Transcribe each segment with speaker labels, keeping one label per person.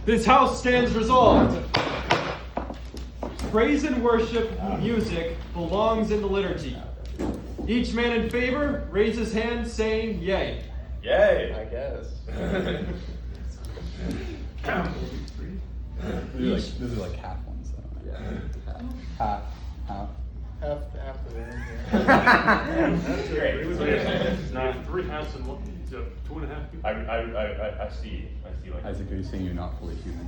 Speaker 1: This house stands resolved. Praise and worship music belongs in the liturgy. Each man in favor, raise his hand saying yay.
Speaker 2: Yay!
Speaker 3: I guess.
Speaker 4: These are like half ones though.
Speaker 3: Yeah.
Speaker 4: Half.
Speaker 3: Half the room.
Speaker 2: That's great.
Speaker 5: Three halves and one, 2.5 people.
Speaker 2: I see like
Speaker 4: Isaac, are you saying you're not fully human?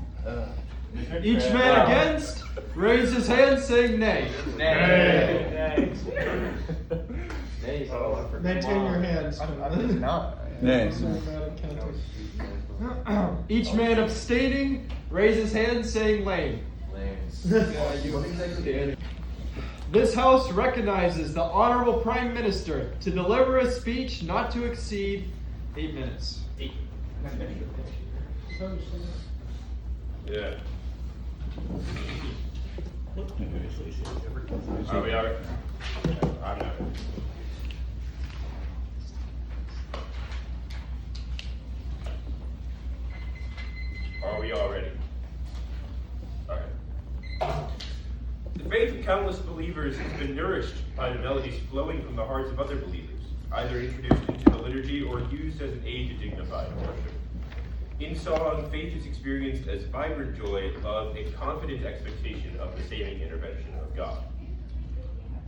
Speaker 1: Each man against, raise his hand saying nay.
Speaker 3: Nay. Nay.
Speaker 6: Maintain your hands.
Speaker 3: I'm not.
Speaker 4: Nay.
Speaker 1: Each man abstaining, raise his hand saying lame. This house recognizes the Honorable Prime Minister to deliver a speech not to exceed 8 minutes.
Speaker 2: Yeah. Are we all? I'm not. Are we all ready? All right. The faith of countless believers has been nourished by the melodies flowing from the hearts of other believers, either introduced into the liturgy or used as an aid to dignify worship. In song, faith is experienced as vibrant joy, love, and confident expectation of the saving intervention of God.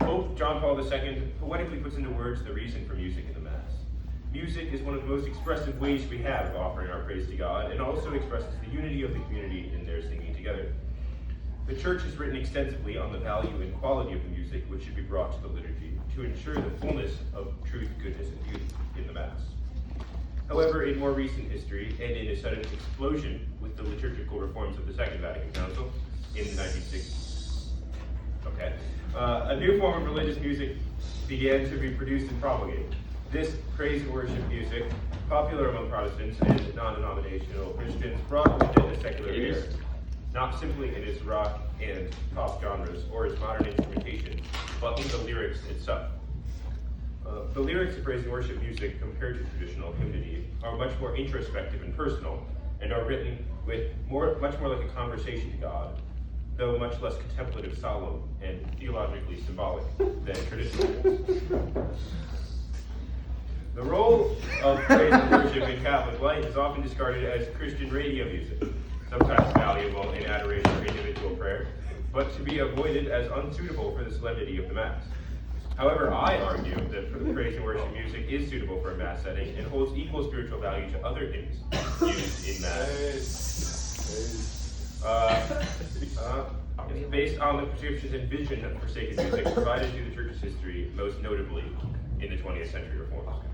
Speaker 2: Pope John Paul II poetically puts into words the reason for music in the Mass. Music is one of the most expressive ways we have of offering our praise to God, and also expresses the unity of the community in their singing together. The Church has written extensively on the value and quality of the music which should be brought to the liturgy to ensure the fullness of truth, goodness, and beauty in the Mass. However, in more recent history, and in a sudden explosion with the liturgical reforms of the Second Vatican Council in the 1960s, a new form of religious music began to be produced and propagated. This praise and worship music, popular among Protestants and non-denominational Christians, brought with it a secular air, not simply in its rock and pop genres or its modern instrumentation, but in the lyrics itself. The lyrics of praise and worship music, compared to traditional hymnody, are much more introspective and personal, and are written with much more like a conversation to God, though much less contemplative, solemn, and theologically symbolic than traditional hymns. The role of praise and worship in Catholic life is often discarded as Christian radio music, sometimes valuable in adoration or individual prayer, but to be avoided as unsuitable for the solemnity of the Mass. However, I argue that praise and worship music is suitable for a Mass setting and holds equal spiritual value to other hymns used in Mass. It's based on the prescriptions and vision of forsaken music provided through the Church's history, most notably in the 20th century reforms.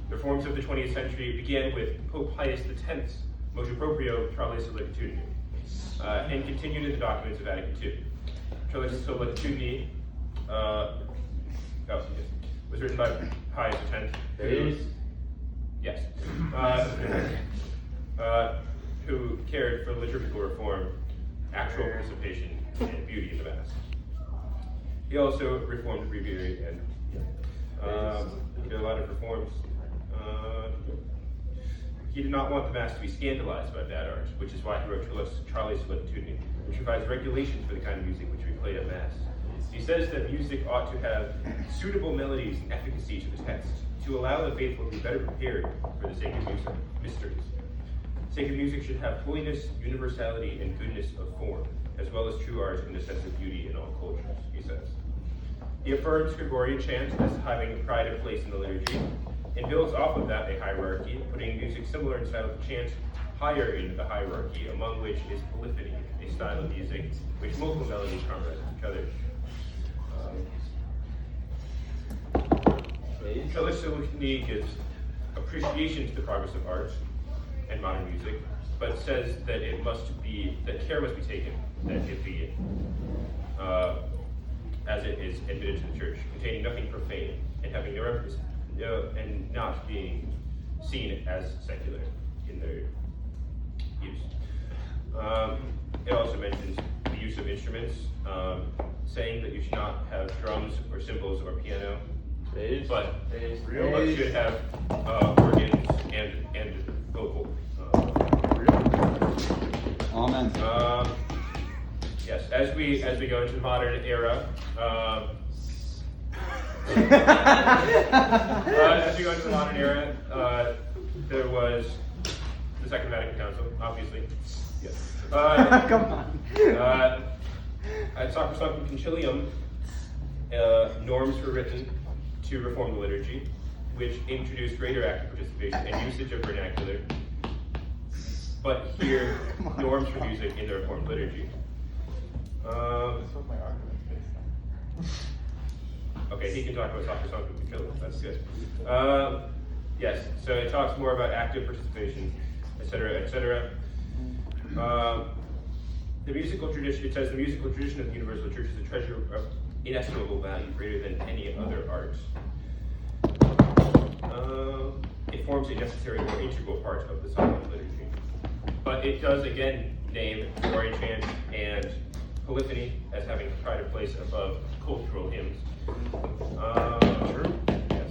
Speaker 2: The reforms of the 20th century began with Pope Pius X's Motu Proprio Tralis Solicitudine, and continued in the documents of Vatican II. Tralis Solicitudine was written by Pius X, who cared for liturgical reform, actual participation, and beauty in the Mass. He also reformed breviary and he did a lot of reforms. He did not want the Mass to be scandalized by bad art, which is why he wrote Tralis Solicitudine, which provides regulations for the kind of music which we play at Mass. He says that music ought to have suitable melodies and efficacy to the text, to allow the faithful to be better prepared for the sacred mysteries. Sacred music should have holiness, universality, and goodness of form, as well as true art and a sense of beauty in all cultures, he says. He affirms Gregorian chant as having a pride of place in the liturgy, and builds off of that a hierarchy, putting music similar in style to chant higher into the hierarchy, among which is polyphony, a style of music which multiple melodies harmonize with each other. Tralis Solicitudine gives appreciation to the progress of art and modern music, but says that care must be taken that it be, as it is admitted to the Church, containing nothing profane and having no reference, and not being seen as secular in their use. It also mentions the use of instruments, saying that you should not have drums or cymbals or piano, but should have organs and vocal.
Speaker 4: Amen.
Speaker 2: Yes, as we go into the modern era, there was the Second Vatican Council, obviously. Yes.
Speaker 3: Come on.
Speaker 2: At Sacrosanctum Concilium, norms were written to reform the liturgy, which introduced greater active participation and usage of vernacular. But here, norms for music in the reformed liturgy.
Speaker 3: That's what my argument's based on.
Speaker 2: Okay, he can talk about Sacrosanctum Concilium. That's good. Yes, so it talks more about active participation, etc., etc. The musical tradition, it says the musical tradition of the Universal Church is a treasure of inestimable value, greater than any other art. It forms a necessary or integral part of the solemn liturgy. But it does again name glory chant and polyphony as having pride of place above cultural hymns. Yes.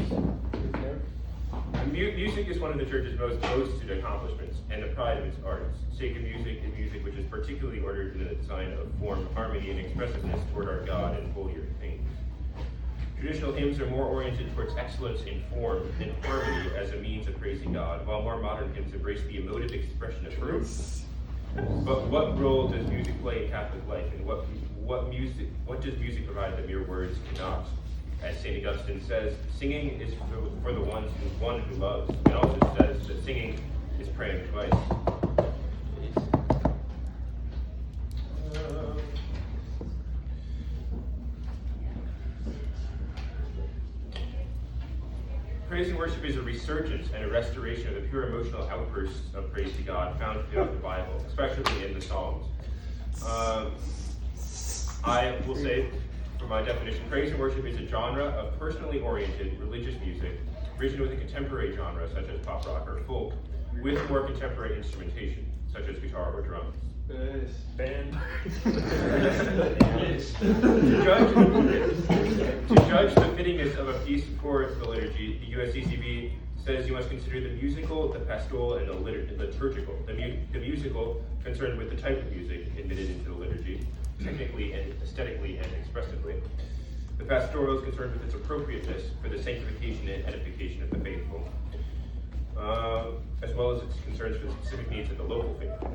Speaker 2: Music is one of the church's most boasted accomplishments and the pride of its arts. Sacred music is music which is particularly ordered in the design of form, harmony, and expressiveness toward our God and holier things. Traditional hymns are more oriented towards excellence in form and harmony as a means of praising God, while more modern hymns embrace the emotive expression of truth. But what role does music play in Catholic life, and what does music provide that mere words cannot? As St. Augustine says, singing is for the one who loves. It also says that singing is praying twice. Praise and worship is a resurgence and a restoration of the pure emotional outbursts of praise to God found throughout the Bible, especially in the Psalms. I will say, for my definition, praise and worship is a genre of personally oriented religious music, risen with a contemporary genre such as pop rock or folk, with more contemporary instrumentation such as guitar or drums.
Speaker 5: Band.
Speaker 2: To judge the fittingness of a piece for the liturgy, the USCCB says you must consider the musical, the pastoral, and the liturgical. The musical, concerned with the type of music admitted into the liturgy, technically and aesthetically and expressively. The pastoral is concerned with its appropriateness for the sanctification and edification of the faithful, as well as its concerns for the specific needs of the local faithful.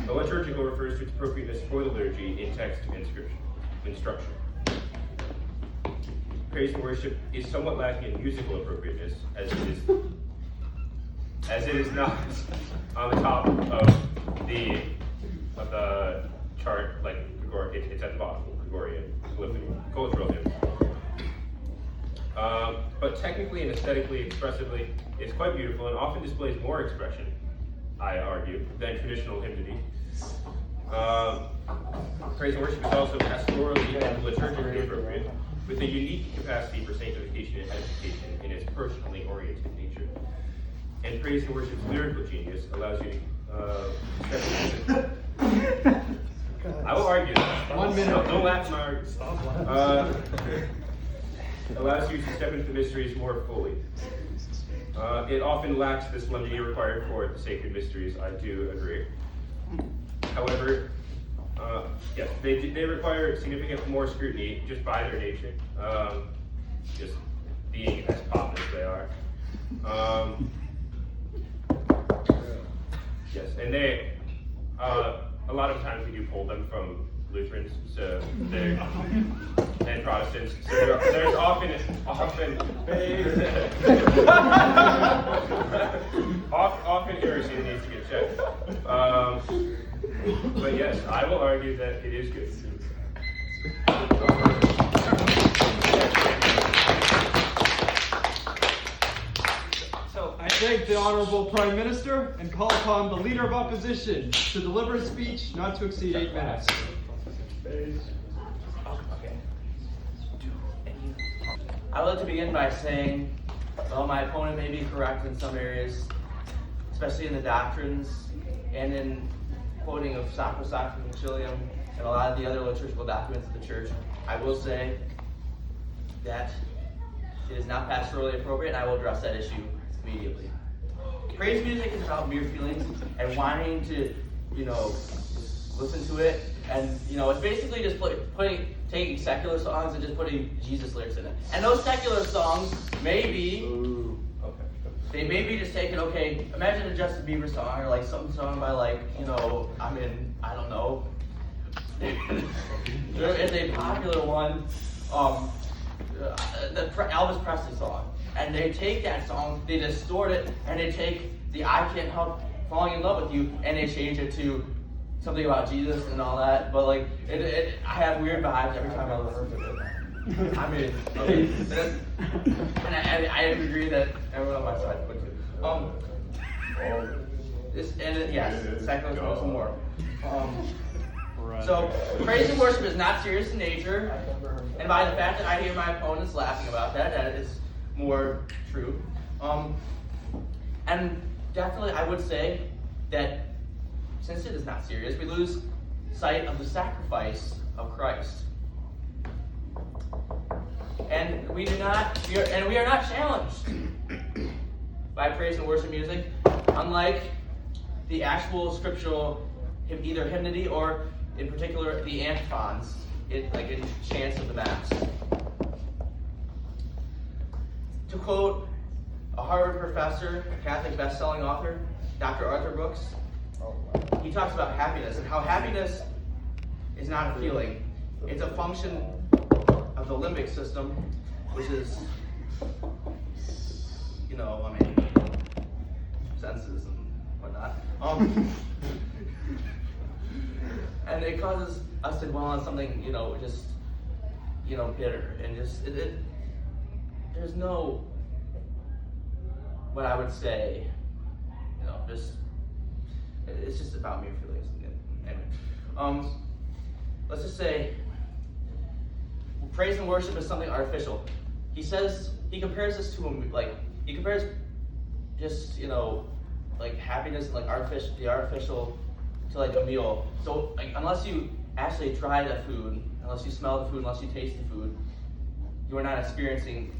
Speaker 2: The liturgical refers to its appropriateness for the liturgy in text and instruction. Praise and worship is somewhat lacking in musical appropriateness, as it is not on the top of the chart like Gregorian. It's at the bottom, Gregorian, cultural hymns. But technically and aesthetically, expressively, it's quite beautiful and often displays more expression, I argue, than traditional hymnody. Praise and worship is also pastorally and liturgically appropriate, with a unique capacity for sanctification and edification in its personally oriented nature. And praise and worship's lyrical genius allows you to I will argue that.
Speaker 1: 1 minute.
Speaker 2: Don't laugh, Mark. Allows you to step into the mysteries more fully. It often lacks the solemnity required for the sacred mysteries, I do agree. However, yes, they require significant more scrutiny just by their nature, just being as pop as they are. Yes, and they, a lot of times we do pull them from Lutherans, so they're, and Protestants, so there's often heresy that needs to get checked. But yes, I will argue that it is good.
Speaker 1: So I thank the Honorable Prime Minister and call upon the Leader of Opposition to deliver a speech not to exceed 8 minutes.
Speaker 7: I'd like to begin by saying, while my opponent may be correct in some areas, especially in the doctrines and in quoting of Sacrosanctum Concilium and a lot of the other liturgical documents of the Church, I will say that it is not pastorally appropriate, and I will address that issue immediately. Praise music is about mere feelings and wanting to you know, just listen to it, and you know, it's basically just taking secular songs and just putting Jesus lyrics in it. And those secular songs, maybe they may be just taking, okay, imagine a Justin Bieber song or like some song by like, you know, I don't know. There is a popular one, the Elvis Presley song, and they take that song, they distort it, and they take the "I Can't Help Falling in Love with You" and they change it to something about Jesus and all that. But like, I have weird vibes every time I listen to it. I mean, and I agree that everyone on my side would too. Yes, secular songs and more. So, praise and worship is not serious in nature, and by the fact that I hear my opponents laughing about that, that is more true. And definitely I would say that since it is not serious, we lose sight of the sacrifice of Christ. And we are not challenged by praise and worship music, unlike the actual scriptural either hymnody or in particular the antiphons, like in chants of the Mass. To quote a Harvard professor, a Catholic best-selling author, Dr. Arthur Brooks, he talks about happiness and how happiness is not a feeling. It's a function of the limbic system, which is, you know, senses and whatnot. And it causes us to dwell on something, you know, just, you know, bitter. And just, there's no, what I would say, you know, just, it's just about mere feelings. Anyway, let's just say, praise and worship is something artificial. He compares this to, he compares just, you know, like happiness, like the artificial to like a meal. So like, unless you actually try the food, unless you smell the food, unless you taste the food, you are not experiencing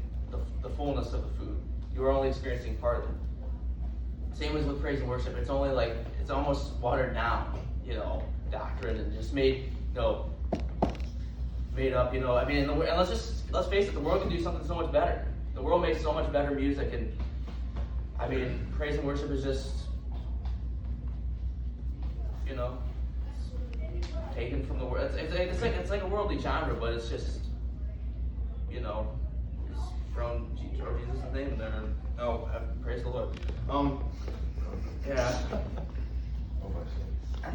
Speaker 7: the fullness of the food. You are only experiencing part of it. Same as with praise and worship. It's only like, it's almost watered down, you know, doctrine and just made up, you know. I mean, and let's face it, the world can do something so much better. The world makes so much better music, and I mean, praise and worship is just, you know, taken from the world. It's like a worldly genre, but it's just, you know, it's thrown Jesus' name in there. Oh, praise the Lord. Yeah.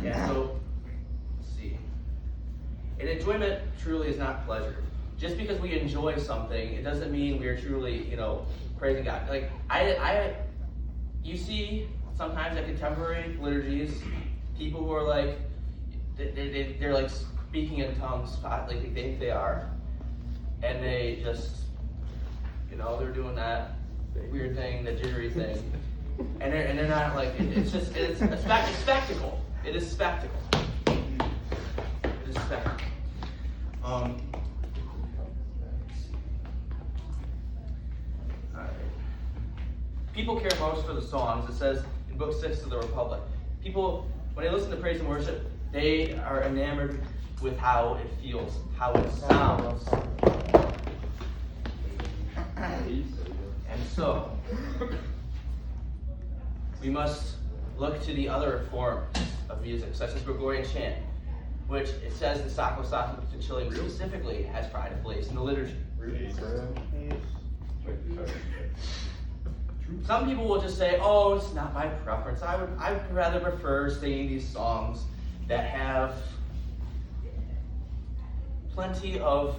Speaker 7: Yeah. So, let's see. And enjoyment truly is not pleasure. Just because we enjoy something, it doesn't mean we are truly, you know, praising God. Like you see sometimes at contemporary liturgies, people who are like, they're like speaking in tongues, like they think they are, and they just, you know, they're doing that weird thing, the jittery thing, and they're not like, it's a spectacle. It is spectacle. It is spectacle. Alright. People care most for the songs. It says in Book 6 of the Republic. People, when they listen to praise and worship, they are enamored with how it feels, how it sounds. And so, we must look to the other forms of music, such as Gregorian chant, which it says the Sacro Sanctum specifically has pride of place in the liturgy. Some people will just say, oh, it's not my preference. I would rather prefer singing these songs that have plenty of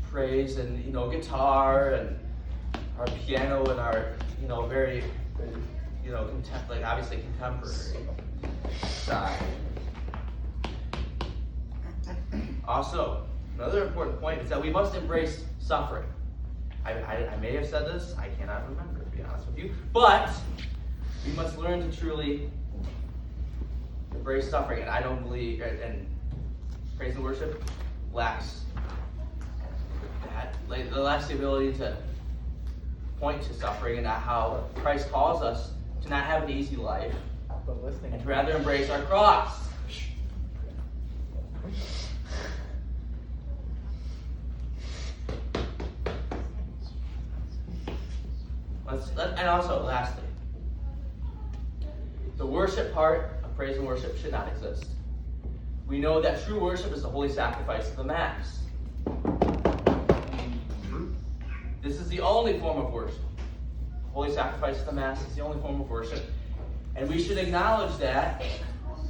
Speaker 7: praise and, you know, guitar and our piano and our, you know, very, you know, obviously contemporary side. Also, another important point is that we must embrace suffering. I may have said this, I cannot remember, to be honest with you, but we must learn to truly embrace suffering, and I don't believe, and praise and worship lacks that, like, it lacks the ability to point to suffering and how Christ calls us to not have an easy life,
Speaker 3: But listening.
Speaker 7: and to rather embrace our cross. And also, lastly, the worship part of praise and worship should not exist. We know that true worship is the holy sacrifice of the Mass. This is the only form of worship. Holy sacrifice of the Mass is the only form of worship. And we should acknowledge that,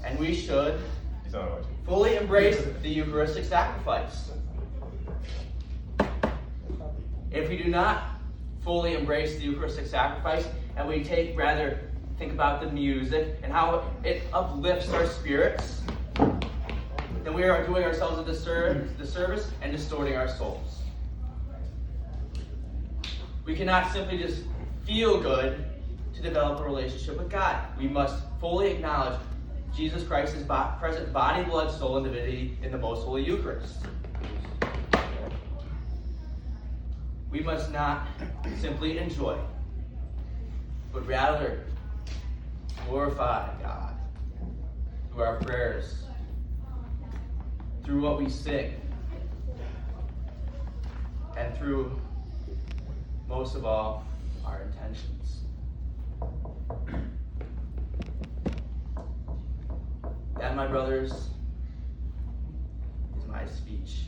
Speaker 7: and we should
Speaker 2: He's not watching.
Speaker 7: fully embrace the Eucharistic sacrifice. If we do not fully embrace the Eucharistic sacrifice, and we rather think about the music and how it uplifts our spirits, then we are doing ourselves a disservice and distorting our souls. We cannot simply just feel good to develop a relationship with God. We must fully acknowledge Jesus Christ's present body, blood, soul, and divinity in the most holy Eucharist. We must not simply enjoy, but rather glorify God through our prayers, through what we sing, and through, most of all, our intentions. That, my brothers, is my speech.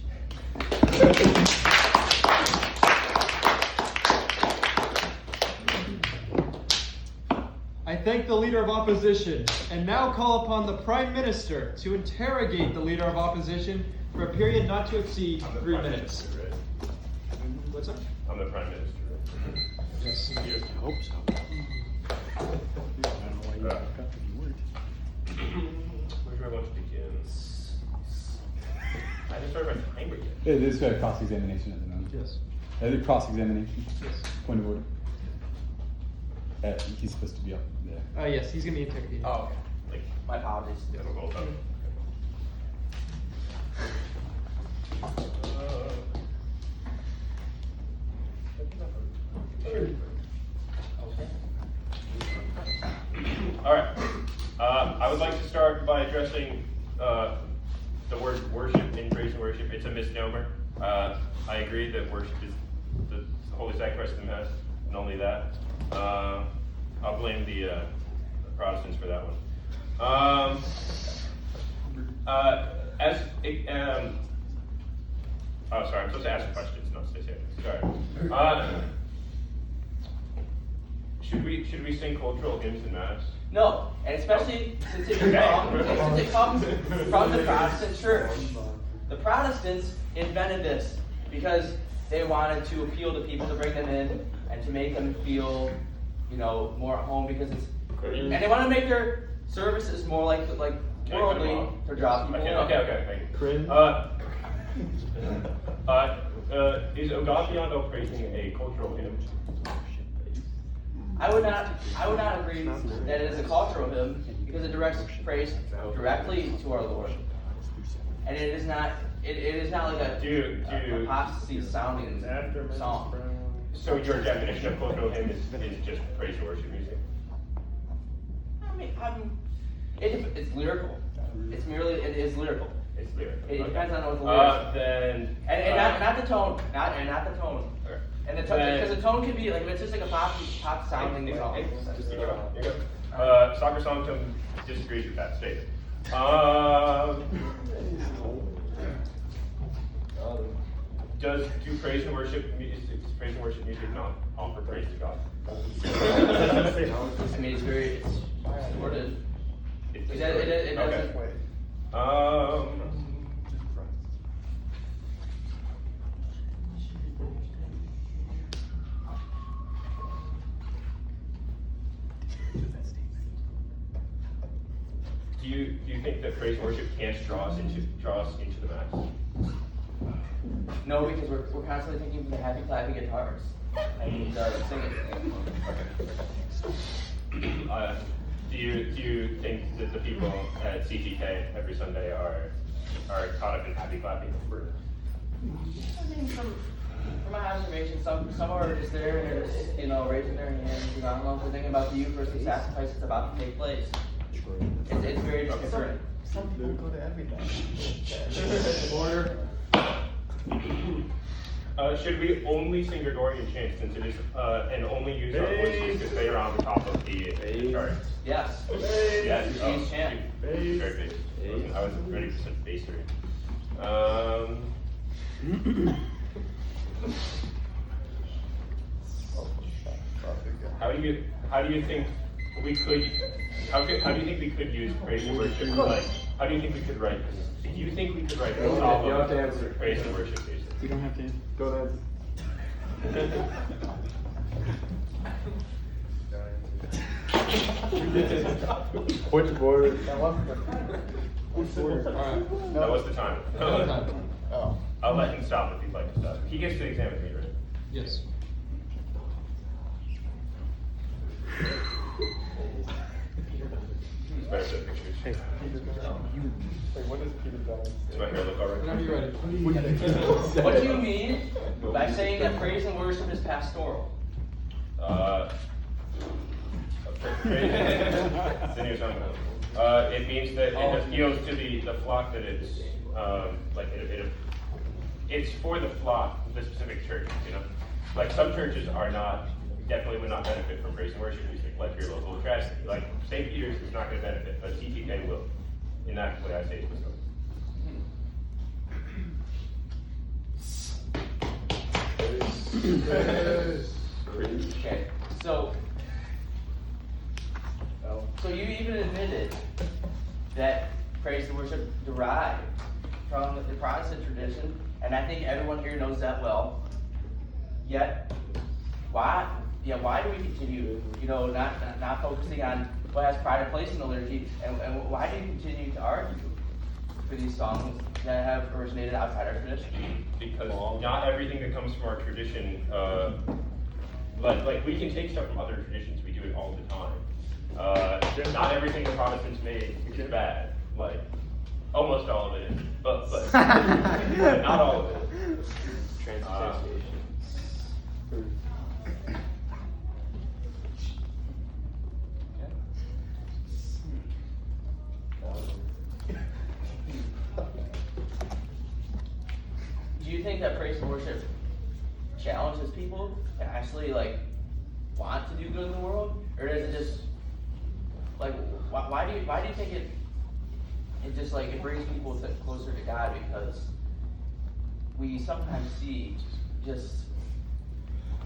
Speaker 1: I thank the Leader of Opposition, and now call upon the Prime Minister to interrogate the Leader of Opposition for a period not to exceed
Speaker 2: I'm the
Speaker 1: 3
Speaker 2: Prime
Speaker 1: minutes.
Speaker 2: Minister, right?
Speaker 1: What's up?
Speaker 2: I'm the Prime Minister, right?
Speaker 1: Yes.
Speaker 5: I hope so.
Speaker 2: Where do I want to begin? I just started my timer yet.
Speaker 4: It is a cross-examination at the moment.
Speaker 1: Yes.
Speaker 4: Cross-examination.
Speaker 1: Yes.
Speaker 4: Point of order. He's supposed to be up there.
Speaker 1: Yes, he's going to be interrogated.
Speaker 7: Oh, okay.
Speaker 2: Like,
Speaker 7: My apologies.
Speaker 2: it'll go up. All right. I would like to start by addressing the word worship in praise and worship. It's a misnomer. I agree that worship is the holy sacrifice of the Mass, and only that. I'll blame the Protestants for that one. Oh, sorry, I'm supposed to ask questions, not say statements. Sorry. Should we sing cultural hymns in Mass?
Speaker 7: No, and especially since it comes from the Protestant Church. The Protestants invented this because they wanted to appeal to people, to bring them in and to make them feel, more at home, because it's, and they want to make their services more like worldly to draw people in.
Speaker 2: Okay.
Speaker 1: Cringe.
Speaker 2: Is Agapiano praising a cultural hymn?
Speaker 7: I would not agree that it is a cultural hymn, because it directs praise directly to our Lord, and it is not like a apostasy sounding song.
Speaker 2: So your definition of cultural hymn is just praise and worship music?
Speaker 7: I mean, it's lyrical. It is lyrical.
Speaker 2: It's lyrical.
Speaker 7: It depends on what the lyrics.
Speaker 2: Then
Speaker 7: Not the tone. Not the tone.
Speaker 2: Okay.
Speaker 7: And the tone, because the tone could be like, if it's just like a pop sounding song.
Speaker 2: You go. Soccer Song Tone disagrees with that statement. Do praise and worship music not offer praise to God?
Speaker 7: I mean, it's supported. It doesn't.
Speaker 2: Okay. Do you think that praise and worship can't draw us into the Mass?
Speaker 7: No, because we're constantly thinking of the happy clapping guitars and singing.
Speaker 2: Okay. Do you think that the people at CTK every Sunday are caught up in happy clapping?
Speaker 7: I mean, from my observation, some are just there and they're just, raising their hands. I don't know if they're thinking about the Eucharistic sacrifice that's about to take place. It's very disconcerting.
Speaker 3: Some people go to everything.
Speaker 1: Order.
Speaker 2: Should we only sing Gregorian chant since it is, and only use our voices because they are on the top of the chart?
Speaker 7: Yes.
Speaker 2: Yes.
Speaker 7: Please chant.
Speaker 2: Very bass. I was ready for some basery. How do you think we could? How do you think we could use praise and worship? Like, how do you think we could write this? Do you think we could write this off
Speaker 3: You have to
Speaker 2: of
Speaker 3: answer.
Speaker 2: praise and worship?
Speaker 4: You don't have to.
Speaker 3: Go ahead. Which board? That wasn't the
Speaker 1: Alright.
Speaker 2: That was the time.
Speaker 3: Oh.
Speaker 2: I'll let him stop if he'd like to stop. He gets to examine me, right?
Speaker 1: Yes.
Speaker 2: It's better to pictures.
Speaker 3: Wait, what does Peter Jones
Speaker 2: Does my hair look alright?
Speaker 1: Whenever you're ready.
Speaker 7: What do you mean by saying that praise and worship is pastoral?
Speaker 2: It means that it appeals to the flock that it's it's for the flock, the specific church, you know. Like some churches are not, definitely would not benefit from praise and worship music, like your local church. Like St. Peter's is not going to benefit, but TTK will. In that way, I say it myself.
Speaker 7: Okay, so you even admitted that praise and worship derived from the Protestant tradition, and I think everyone here knows that well. Yet, why do we continue, not focusing on what has pride of place in the liturgy, and why do you continue to argue for these songs that have originated outside our tradition?
Speaker 2: Because not everything that comes from our tradition, like we can take stuff from other traditions, we do it all the time. Not everything the Protestants made is bad, like almost all of it is, but not all of it.
Speaker 3: Transubstantiation.
Speaker 7: Do you think that praise and worship challenges people to actually want to do good in the world, or does it just why do you think it just it brings people closer to God? Because we sometimes see just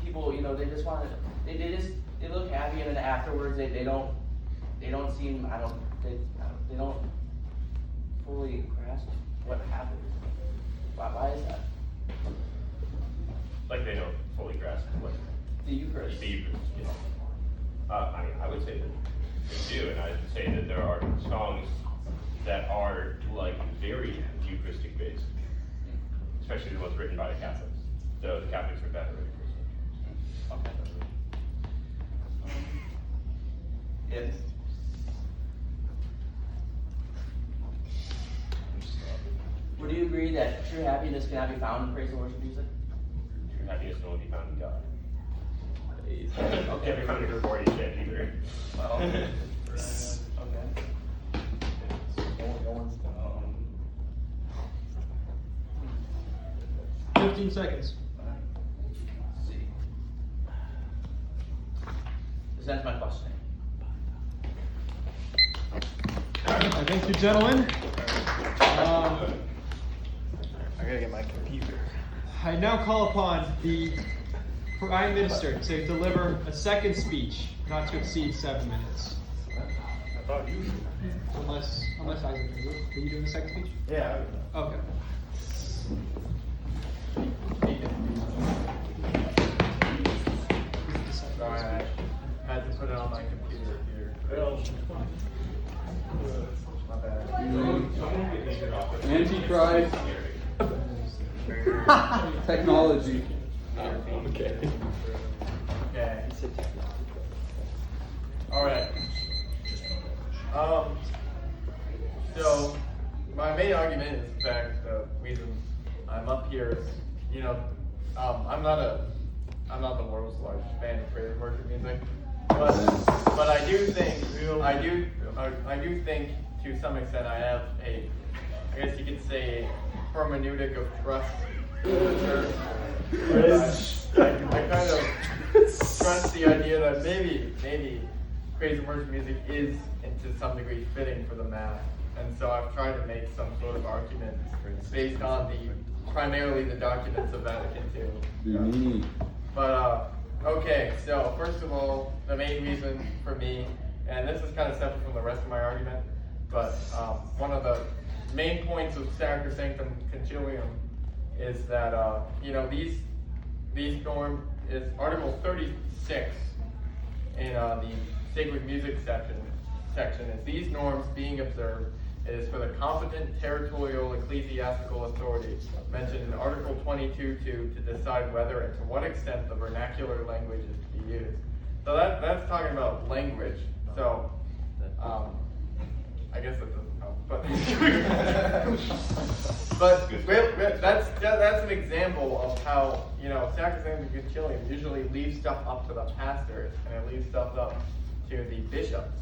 Speaker 7: people, they just want to, they look happy, and then afterwards they don't seem, they don't fully grasp what happened. Why is that?
Speaker 2: Like they don't fully grasp what
Speaker 7: The Eucharist.
Speaker 2: the Eucharist is. I mean, I would say that they do, and I'd say that there are songs that are very Eucharistic based, especially the ones written by the Catholics. So the Catholics are better at it.
Speaker 7: Yes. Would you agree that true happiness cannot be found in praise and worship music?
Speaker 2: True happiness can only be found in God.
Speaker 7: Okay.
Speaker 2: Can't be found in Gregorian chant either.
Speaker 7: Well, okay.
Speaker 1: 15 seconds.
Speaker 7: Let's see. This ends my questioning.
Speaker 1: I thank you, gentlemen.
Speaker 3: I gotta get my computer.
Speaker 1: I now call upon the Prime Minister to deliver a second speech, not to exceed 7 minutes.
Speaker 3: I thought you.
Speaker 1: Unless Isaac can do it. Are you doing the second speech?
Speaker 3: Yeah.
Speaker 1: Okay.
Speaker 3: Sorry, I had to put it on my computer here. My bad.
Speaker 4: Antichrist. Technology.
Speaker 3: Okay. Alright. So, my main argument is the fact the reason I'm up here is, I'm not the world's largest fan of praise and worship music, but I do think, I do think to some extent I have I guess you could say, hermeneutic of trust in the church. I kind of trust the idea that maybe praise and worship music is, to some degree, fitting for the Mass. And so I've tried to make some sort of argument based on primarily the documents of Vatican II. But, okay, so first of all, the main reason for me, and this is kind of separate from the rest of my argument, but one of the main points of Sacrosanctum Concilium is that, these norms is Article 36 in the sacred music section is these norms being observed, it is for the competent territorial ecclesiastical authority mentioned in Article 22.2 to decide whether and to what extent the vernacular language is to be used. So that's talking about language. So I guess that doesn't help, but that's an example of how Sacrosanctum Concilium usually leaves stuff up to the pastors and it leaves stuff up to the bishops.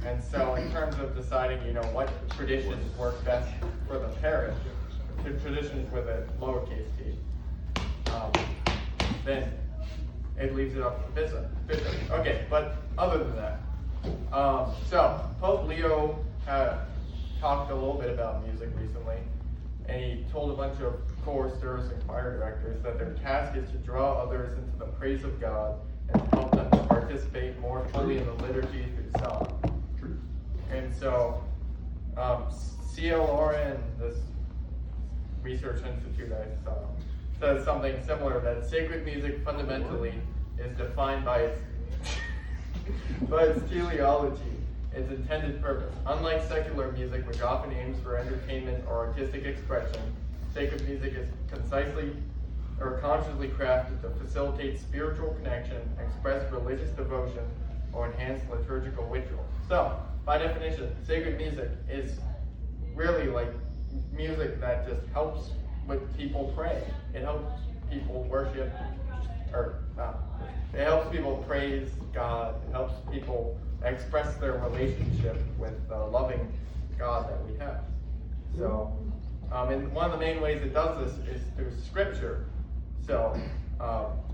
Speaker 3: And so in terms of deciding, what traditions work best for the parish, traditions with a lowercase t, then it leaves it up to the bishop. Okay, but other than that, so Pope Leo talked a little bit about music recently, and he told a bunch of choristers and choir directors that their task is to draw others into the praise of God and to help them to participate more fully in the liturgy through song. And so, C.L. Loren, this research institute I saw, says something similar, that sacred music fundamentally is defined by its teleology, its intended purpose. Unlike secular music, which often aims for entertainment or artistic expression, sacred music is concisely or consciously crafted to facilitate spiritual connection, express religious devotion, or enhance liturgical ritual. So, by definition, sacred music is really like music that just helps with people pray. It helps people worship, it helps people praise God. It helps people express their relationship with the loving God that we have. So, and one of the main ways it does this is through Scripture. So,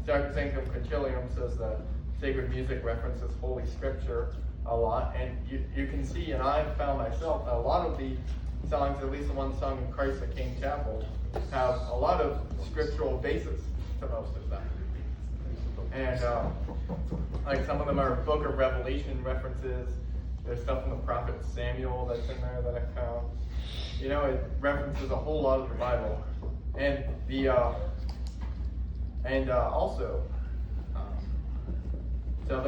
Speaker 3: Sacrosanctum Concilium says that sacred music references Holy Scripture a lot, and you can see, and I've found myself, that a lot of the songs, at least the ones sung in Christ the King Chapel, have a lot of scriptural basis to most of them. And like some of them are Book of Revelation references. There's stuff from the prophet Samuel that's in there that I found. It references a whole lot of the Bible, and also. So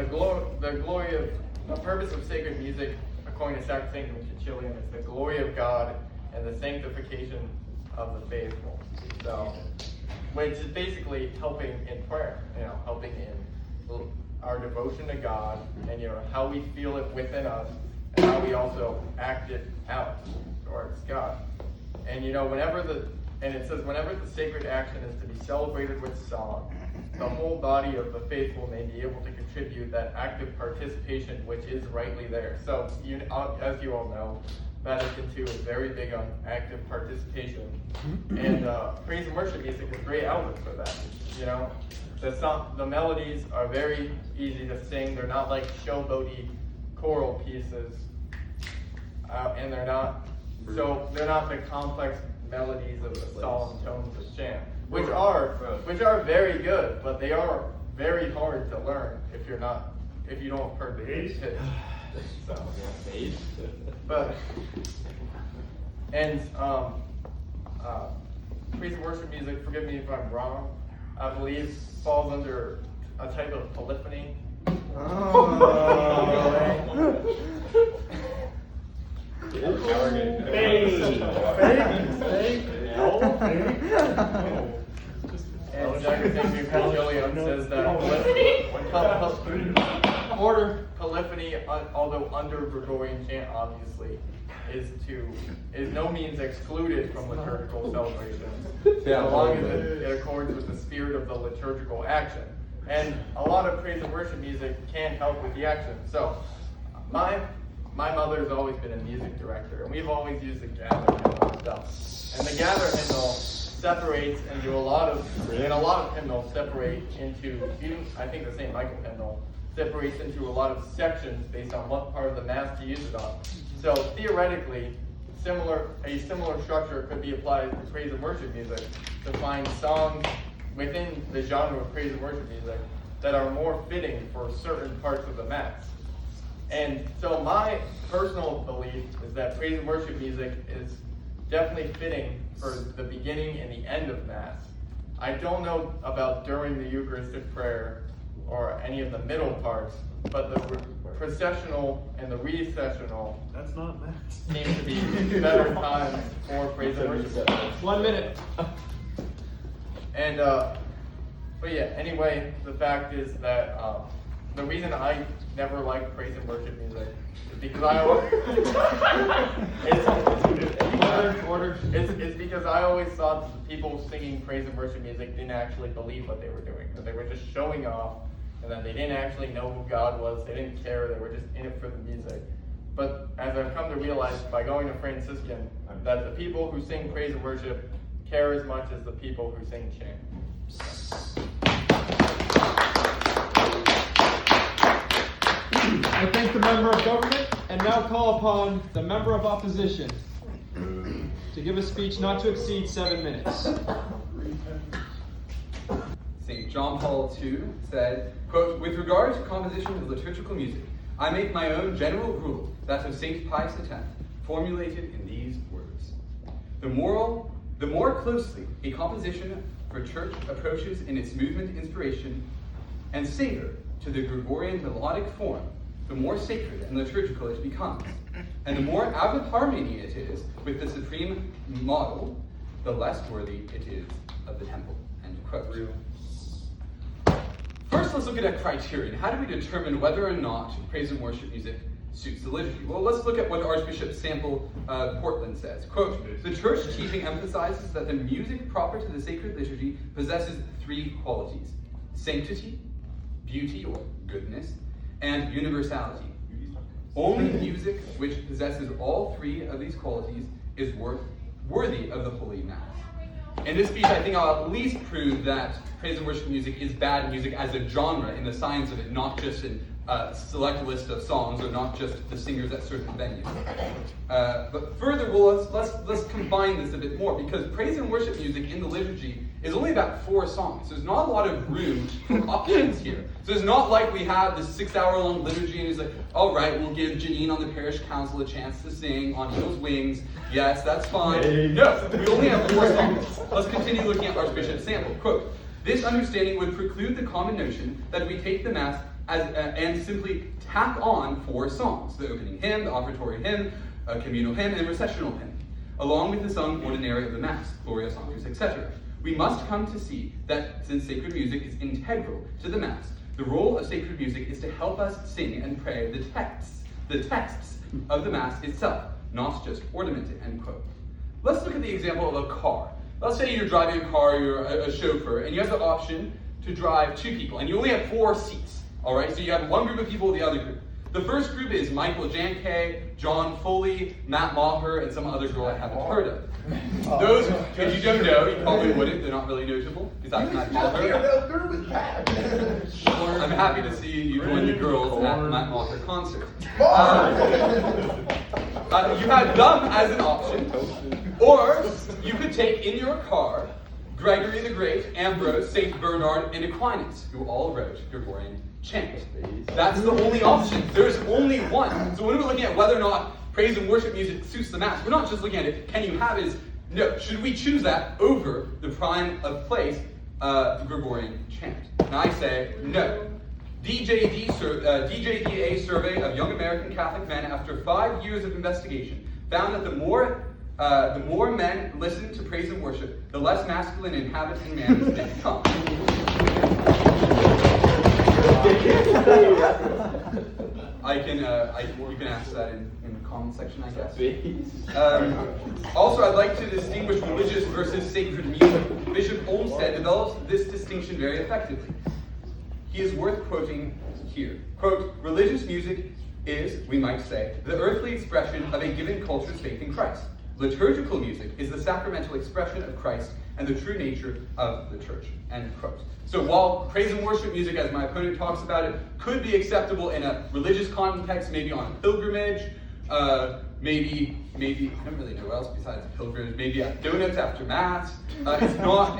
Speaker 3: the purpose of sacred music, according to Sacrosanctum Concilium, is the glory of God and the sanctification of the faithful. So, which is basically helping in prayer, helping in our devotion to God, and how we feel it within us, and how we also act it out towards God. And it says whenever the sacred action is to be celebrated with song, the whole body of the faithful may be able to contribute that active participation which is rightly there. So, as you all know, Vatican II is very big on active participation, and praise and worship music is a great outlet for that. The melodies are very easy to sing. They're not like showboaty choral pieces, and they're not the complex melodies of the solemn tones of chant, which are very good, but they are very hard to learn if you don't have heard the pitch. So, but praise and worship music, forgive me if I'm wrong, I believe falls under a type of polyphony. And Sacrosanctum Concilium says that polyphony, although under Gregorian chant, obviously, is no means excluded from liturgical celebrations, so long as it accords with the spirit of the liturgical action. And a lot of praise and worship music can help with the action. So, my my mother's always been a music director, and we've always used the gather hymnal and stuff. And the gather hymnal separates into a lot of hymnals separate into, even I think the St. Michael hymnal separates into a lot of sections based on what part of the mass to use it on. So theoretically, a similar structure could be applied to praise and worship music to find songs within the genre of praise and worship music that are more fitting for certain parts of the mass. And so my personal belief is that praise and worship music is definitely fitting for the beginning and the end of Mass. I don't know about during the Eucharistic prayer or any of the middle parts, but the processional and the recessional
Speaker 5: That's not Mass.
Speaker 3: seem to be better times for praise and worship.
Speaker 1: 1 minute.
Speaker 3: And, but yeah, anyway, the fact is that the reason I never liked praise and worship music is because I always, it's because I always thought that the people singing praise and worship music didn't actually believe what they were doing, that they were just showing off, and that they didn't actually know who God was, they didn't care, they were just in it for the music. But as I've come to realize by going to Franciscan, that the people who sing praise and worship care as much as the people who sing chant.
Speaker 1: I thank the member of government and now call upon the member of opposition to give a speech not to exceed 7 minutes.
Speaker 4: St. John Paul II said, quote, "With regard to composition of liturgical music, I make my own general rule, that of St. Pius X, formulated in these words. The more closely a composition for church approaches in its movement, inspiration, and savor to the Gregorian melodic form, the more sacred and liturgical it becomes, and the more out of harmony it is with the supreme model, the less worthy it is of the temple." End quote. First, let's look at a criterion. How do we determine whether or not praise and worship music suits the liturgy? Well, let's look at what Archbishop Sample Portland says. Quote, "The church teaching emphasizes that the music proper to the sacred liturgy possesses 3 qualities: sanctity, beauty or goodness, and universality. Only music which possesses all 3 of these qualities is worthy of the Holy Mass." In this speech, I think I'll at least prove that praise and worship music is bad music as a genre in the science of it, not just in a select list of songs or not just the singers at certain venues. But further, well, let's combine this a bit more, because praise and worship music in the liturgy is only about 4 songs. There's not a lot of room for options here. So it's not like we have this 6-hour-long liturgy and it's like, all right, we'll give Janine on the parish council a chance to sing On Eagle's Wings. Yes, that's fine. No, we only have 4 songs. Let's continue looking at Archbishop Sample. Quote, "This understanding would preclude the common notion that we take the Mass as and simply tack on 4 songs: the opening hymn, the offertory hymn, a communal hymn, and recessional hymn, along with the sung ordinary of the Mass, Gloria Sanctus, etc. We must come to see that since sacred music is integral to the Mass, the role of sacred music is to help us sing and pray the texts of the Mass itself, not just ornament it." End quote. Let's look at the example of a car. Let's say you're driving a car, you're a chauffeur, and you have the option to drive 2 people, and you only have 4 seats. All right, so you have one group of people, the other group. The first group is Michael Jankay, John Foley, Matt Maher, and some other girl I haven't heard of. Those, if you don't know, you probably wouldn't, they're not really notable, because that's Matt Maher. I'm happy to see you join the girls at the Matt Maher concert. You had them as an option, or you could take in your car Gregory the Great, Ambrose, St. Bernard, and Aquinas, who all wrote Gregorian chant. That's the only option. There's only one. So when we're looking at whether or not praise and worship music suits the Mass, we're not just looking at it, can you have it? No. Should we choose that over the prime of place, the Gregorian chant? And I say no. DJDA survey of young American Catholic men after 5 years of investigation found that the more men listen to praise and worship, the less masculine and habiting man they become. You can ask that in the comment section, I guess. Also, I'd like to distinguish religious versus sacred music. Bishop Olmsted develops this distinction very effectively. He is worth quoting here. Quote, "Religious music is, we might say, the earthly expression of a given culture's faith in Christ. Liturgical music is the sacramental expression of Christ and the true nature of the church. End quote. So while praise and worship music, as my opponent talks about it, could be acceptable in a religious context, maybe on a pilgrimage, maybe I don't really know what else besides a pilgrimage, maybe at donuts after mass, it's not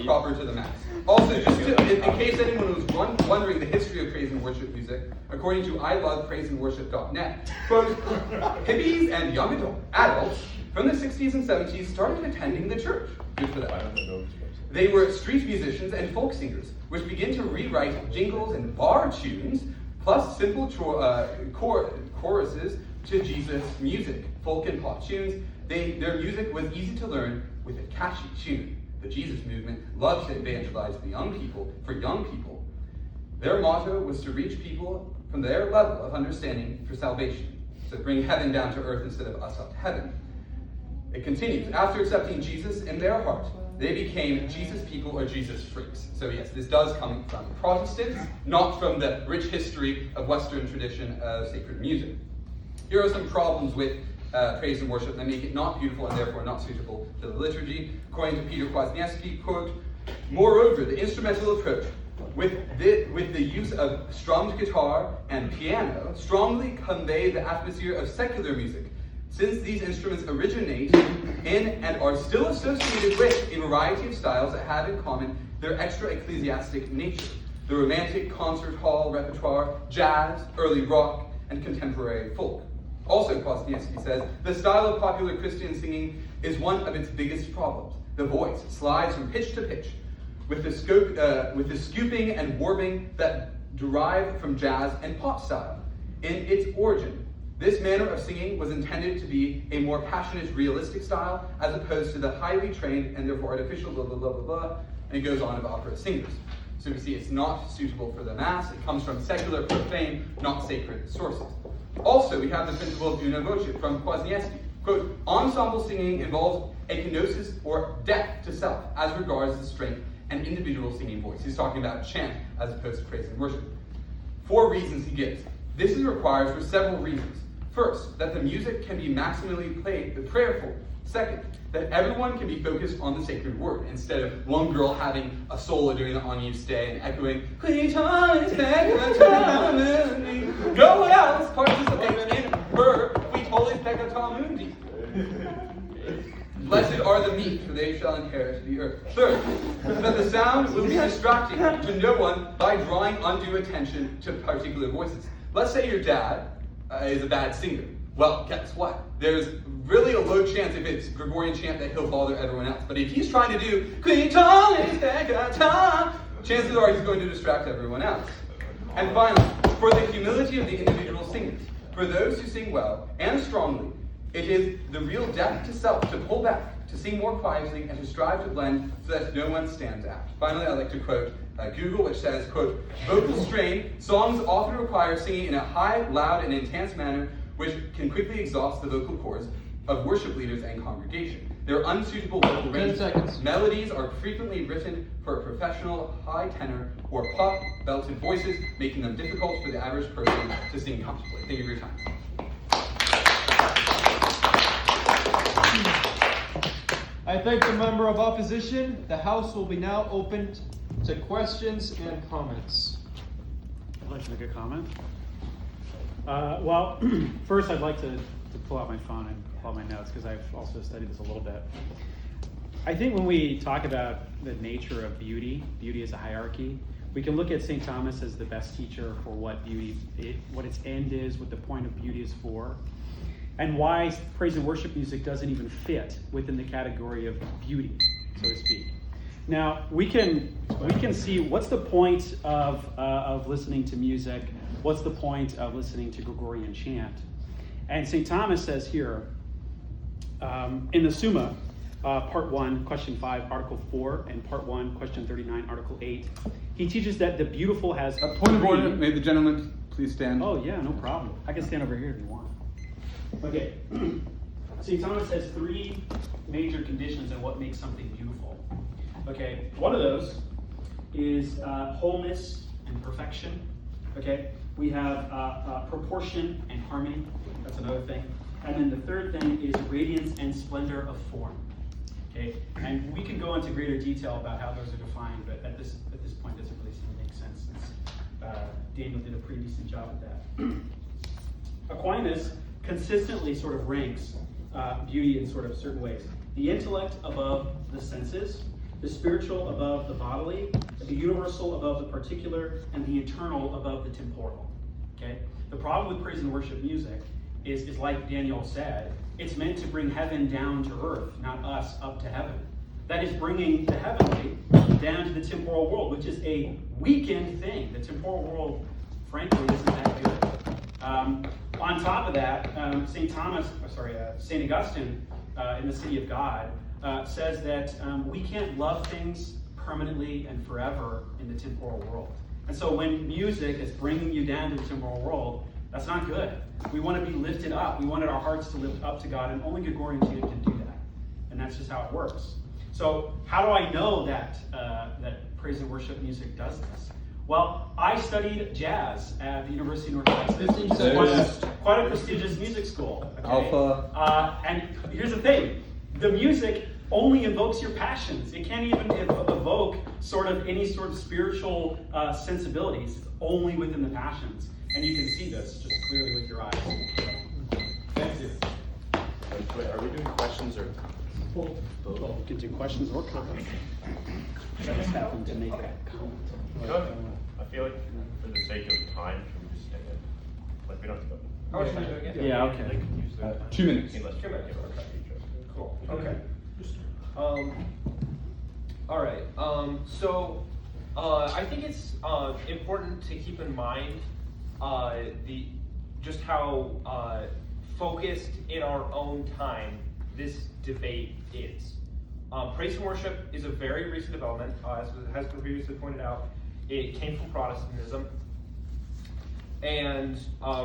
Speaker 4: proper to the mass. Also, just in case anyone was wondering the history of praise and worship music, according to ilovepraiseandworship.net, quote, hippies and young adults from the 60s and 70s started attending the church. Good for them. They were street musicians and folk singers, which began to rewrite jingles and bar tunes, plus simple choruses to Jesus music, folk and pop tunes. Their music was easy to learn with a catchy tune. The Jesus movement loved to evangelize the young people for young people. Their motto was to reach people from their level of understanding for salvation, so bring heaven down to earth instead of us up to heaven. It continues. After accepting Jesus in their heart, they became Jesus people or Jesus freaks. So yes, this does come from Protestants, not from the rich history of Western tradition of sacred music. Here are some problems with praise and worship that make it not beautiful and therefore not suitable to the liturgy. According to Peter Kwasniewski, quote, moreover, the instrumental approach with the use of strummed guitar and piano strongly convey the atmosphere of secular music, since these instruments originate in and are still associated with a variety of styles that have in common their extra-ecclesiastic nature, the romantic concert hall repertoire, jazz, early rock, and contemporary folk. Also, Kwasniewski says, the style of popular Christian singing is one of its biggest problems. The voice slides from pitch to pitch, with the scooping and warping that derive from jazz and pop style. In its origin, this manner of singing was intended to be a more passionate, realistic style, as opposed to the highly trained and therefore artificial blah, blah, blah, blah, blah, and it goes on of opera singers. So we see it's not suitable for the mass. It comes from secular, profane, not sacred sources. Also, we have the principle of una voce from Kwasniewski. Quote, ensemble singing involves a kenosis or death to self as regards the strength and individual singing voice. He's talking about chant as opposed to praise and worship. 4 reasons he gives. This is required for several reasons. First, that the music can be maximally prayerful. Second, that everyone can be focused on the sacred word, instead of one girl having a solo doing the On You Stay and echoing, no one else participates in her Quitolis Peccata Mundi. Blessed are the meek, for they shall inherit the earth. Third, that the sound will be distracting to no one by drawing undue attention to particular voices. Let's say your dad is a bad singer. Well, guess what? There's really a low chance if it's Gregorian chant that he'll bother everyone else. But if he's trying to do chances are he's going to distract everyone else. And finally, for the humility of the individual singers, for those who sing well and strongly, it is the real death to self to pull back, to sing more quietly, and to strive to blend so that no one stands out. Finally, I'd like to quote Google, which says, quote, vocal strain, songs often require singing in a high, loud, and intense manner, which can quickly exhaust the vocal cords of worship leaders and congregation. Their unsuitable vocal range.
Speaker 1: 10 seconds.
Speaker 4: Melodies are frequently written for professional, high tenor, or pop belted voices, making them difficult for the average person to sing comfortably. Thank you for your time.
Speaker 1: I thank the member of opposition. The House will be now opened to questions and comments.
Speaker 8: I'd like to make a comment. Well, first I'd like to pull out my phone and pull out my notes, because I've also studied this a little bit. I think when we talk about the nature of beauty is a hierarchy. We can look at St. Thomas as the best teacher for what beauty, what its end is, what the point of beauty is for, and why praise and worship music doesn't even fit within the category of beauty, so to speak. Now, we can see what's the point of listening to music, what's the point of listening to Gregorian chant. And St. Thomas says here, in the Summa, part 1, question 5, article 4, and part 1, question 39, article 8, he teaches that the beautiful has
Speaker 4: A point of order, may the gentleman please stand.
Speaker 8: Oh yeah, no problem. I can stand over here if you want. Okay, St. Thomas has 3 major conditions on what makes something beautiful. Okay, one of those is wholeness and perfection. Okay, We have proportion and harmony. That's another thing. And then the third thing is radiance and splendor of form. Okay, and we can go into greater detail about how those are defined, but at this point, it doesn't really seem to make sense since Daniel did a pretty decent job at that. Aquinas consistently sort of ranks beauty in sort of certain ways. The intellect above the senses, the spiritual above the bodily, the universal above the particular, and the eternal above the temporal. Okay? The problem with praise and worship music is like Daniel said, it's meant to bring heaven down to earth, not us up to heaven. That is bringing the heavenly down to the temporal world, which is a weakened thing. The temporal world, frankly, isn't that good. On top of that, St. Augustine in the City of God says that we can't love things permanently and forever in the temporal world. And so when music is bringing you down to the temporal world, that's not good. We want to be lifted up. We wanted our hearts to lift up to God, and only Gregorian chant can do that. And that's just how it works. So how do I know that praise and worship music does this? Well, I studied jazz at the University of North Texas. Quite a prestigious music school. Okay?
Speaker 4: Alpha.
Speaker 8: And here's the thing. The music only invokes your passions. It can't even evoke sort of any sort of spiritual sensibilities. It's only within the passions. And you can see this just clearly with your eyes. Thank you.
Speaker 2: Wait, are we doing questions or?
Speaker 8: Well, you can do questions or comments. I just happened to make a comment.
Speaker 2: Good. I feel like for the sake of time, should we just end it? Like we don't have to go.
Speaker 3: How much time do I get?
Speaker 8: Yeah, okay.
Speaker 2: They can use that.
Speaker 4: 2 minutes.
Speaker 2: Unless you guys are trying to each other.
Speaker 3: Cool.
Speaker 9: Okay. All right. So I think it's important to keep in mind just how focused in our own time this debate is. Praise and worship is a very recent development, as has been previously pointed out. It came from Protestantism, and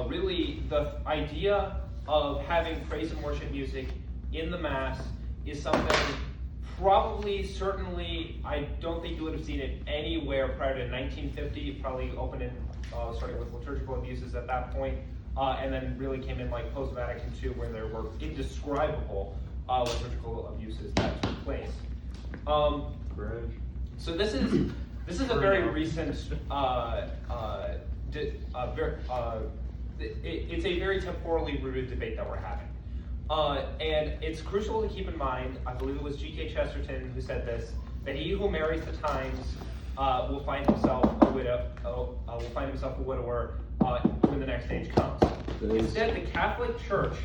Speaker 9: really the idea of having praise and worship music in the Mass is something certainly, I don't think you would have seen it anywhere prior to 1950. It probably opened in, starting with liturgical abuses at that point, and then really came in like post-Vatican II, where there were indescribable liturgical abuses that took place. So this is a very recent, it's a very temporally rooted debate that we're having. And it's crucial to keep in mind, I believe it was G.K. Chesterton who said this, that he who marries the times will find himself a widower when the next age comes. Instead, the Catholic Church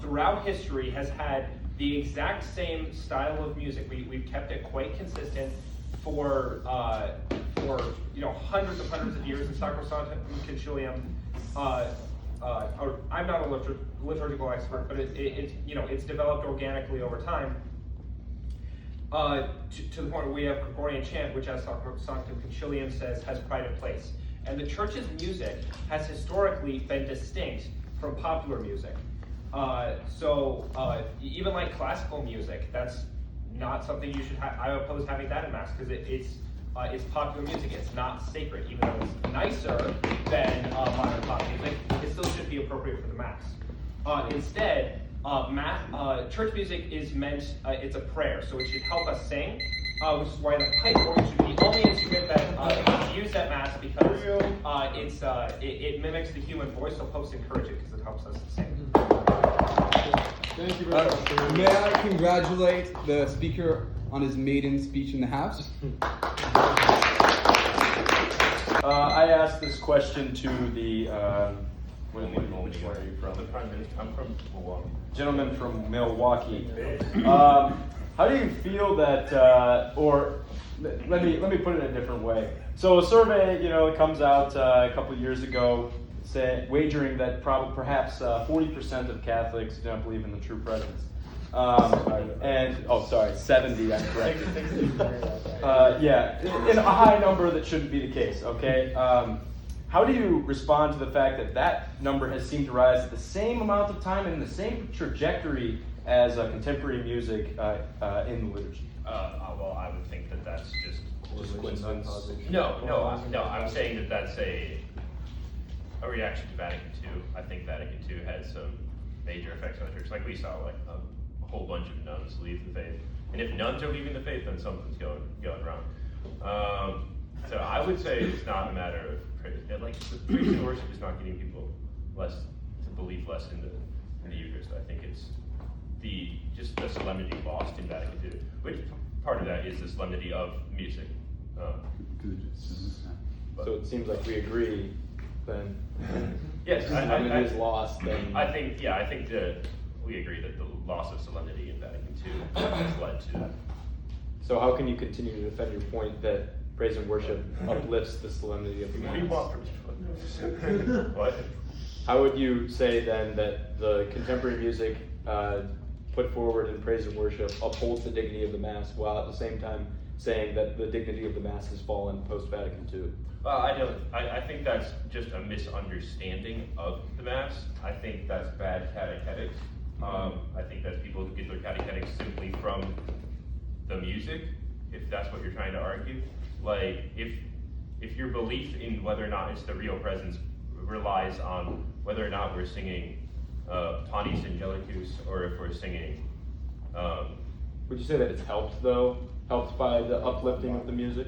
Speaker 9: throughout history has had the exact same style of music. We've kept it quite consistent for hundreds of years in Sacrosanctum Concilium. I'm not a liturgical expert, but it's developed organically over time to the point where we have Gregorian chant, which, as Sacrosanctum Concilium says, has pride of place. And the Church's music has historically been distinct from popular music. So even like classical music, that's not something you should have. I oppose having that in Mass because it's popular music. It's not sacred, even though it's nicer than modern pop music. It still should be appropriate for the Mass. Instead, church music is meant. It's a prayer, so it should help us sing. Which is why the pipe organ should be the only instrument that is used at Mass, because it mimics the human voice. So popes encourage it because it helps us sing.
Speaker 1: Thank you very much.
Speaker 4: May I congratulate the speaker on his maiden speech in the House?
Speaker 10: I asked this question to the which one are you from?
Speaker 2: The Prime Minister. I'm from Milwaukee.
Speaker 10: Gentleman from Milwaukee. How do you feel that, or let me put it in a different way. So a survey, it comes out a couple of years ago, wagering that perhaps 40% of Catholics don't believe in the true presence. 70, I'm correct. In a high number that shouldn't be the case, okay? How do you respond to the fact that number has seemed to rise at the same amount of time and in the same trajectory as contemporary music in the liturgy?
Speaker 2: Well, I would think that that's just
Speaker 10: coincidence.
Speaker 2: No. I'm saying that that's a reaction to Vatican II. I think Vatican II had some major effects on the church. Like we saw, like a whole bunch of nuns leave the faith. And if nuns are leaving the faith, then something's going wrong. So I would say it's not a matter of praise. Like praise and worship is not getting people to believe less in the Eucharist. I think it's just the solemnity lost in Vatican II, which part of that is the solemnity of music.
Speaker 10: So it seems like we agree then.
Speaker 2: Yes,
Speaker 10: solemnity is lost. Then
Speaker 2: I think that we agree that the loss of solemnity in Vatican II has led to.
Speaker 10: So how can you continue to defend your point that praise and worship uplifts the solemnity of the
Speaker 2: What do you
Speaker 10: Mass?
Speaker 2: want from me? What?
Speaker 10: How would you say then that the contemporary music put forward in praise and worship upholds the dignity of the Mass, while at the same time saying that the dignity of the Mass has fallen post-Vatican II?
Speaker 2: I think that's just a misunderstanding of the Mass. I think that's bad catechetics. I think that's people who get their catechetics simply from the music, if that's what you're trying to argue. Like, if your belief in whether or not it's the real presence relies on whether or not we're singing Tanis Angelicus, or if we're singing...
Speaker 10: Would you say that it's helped, though? Helped by the uplifting of the music?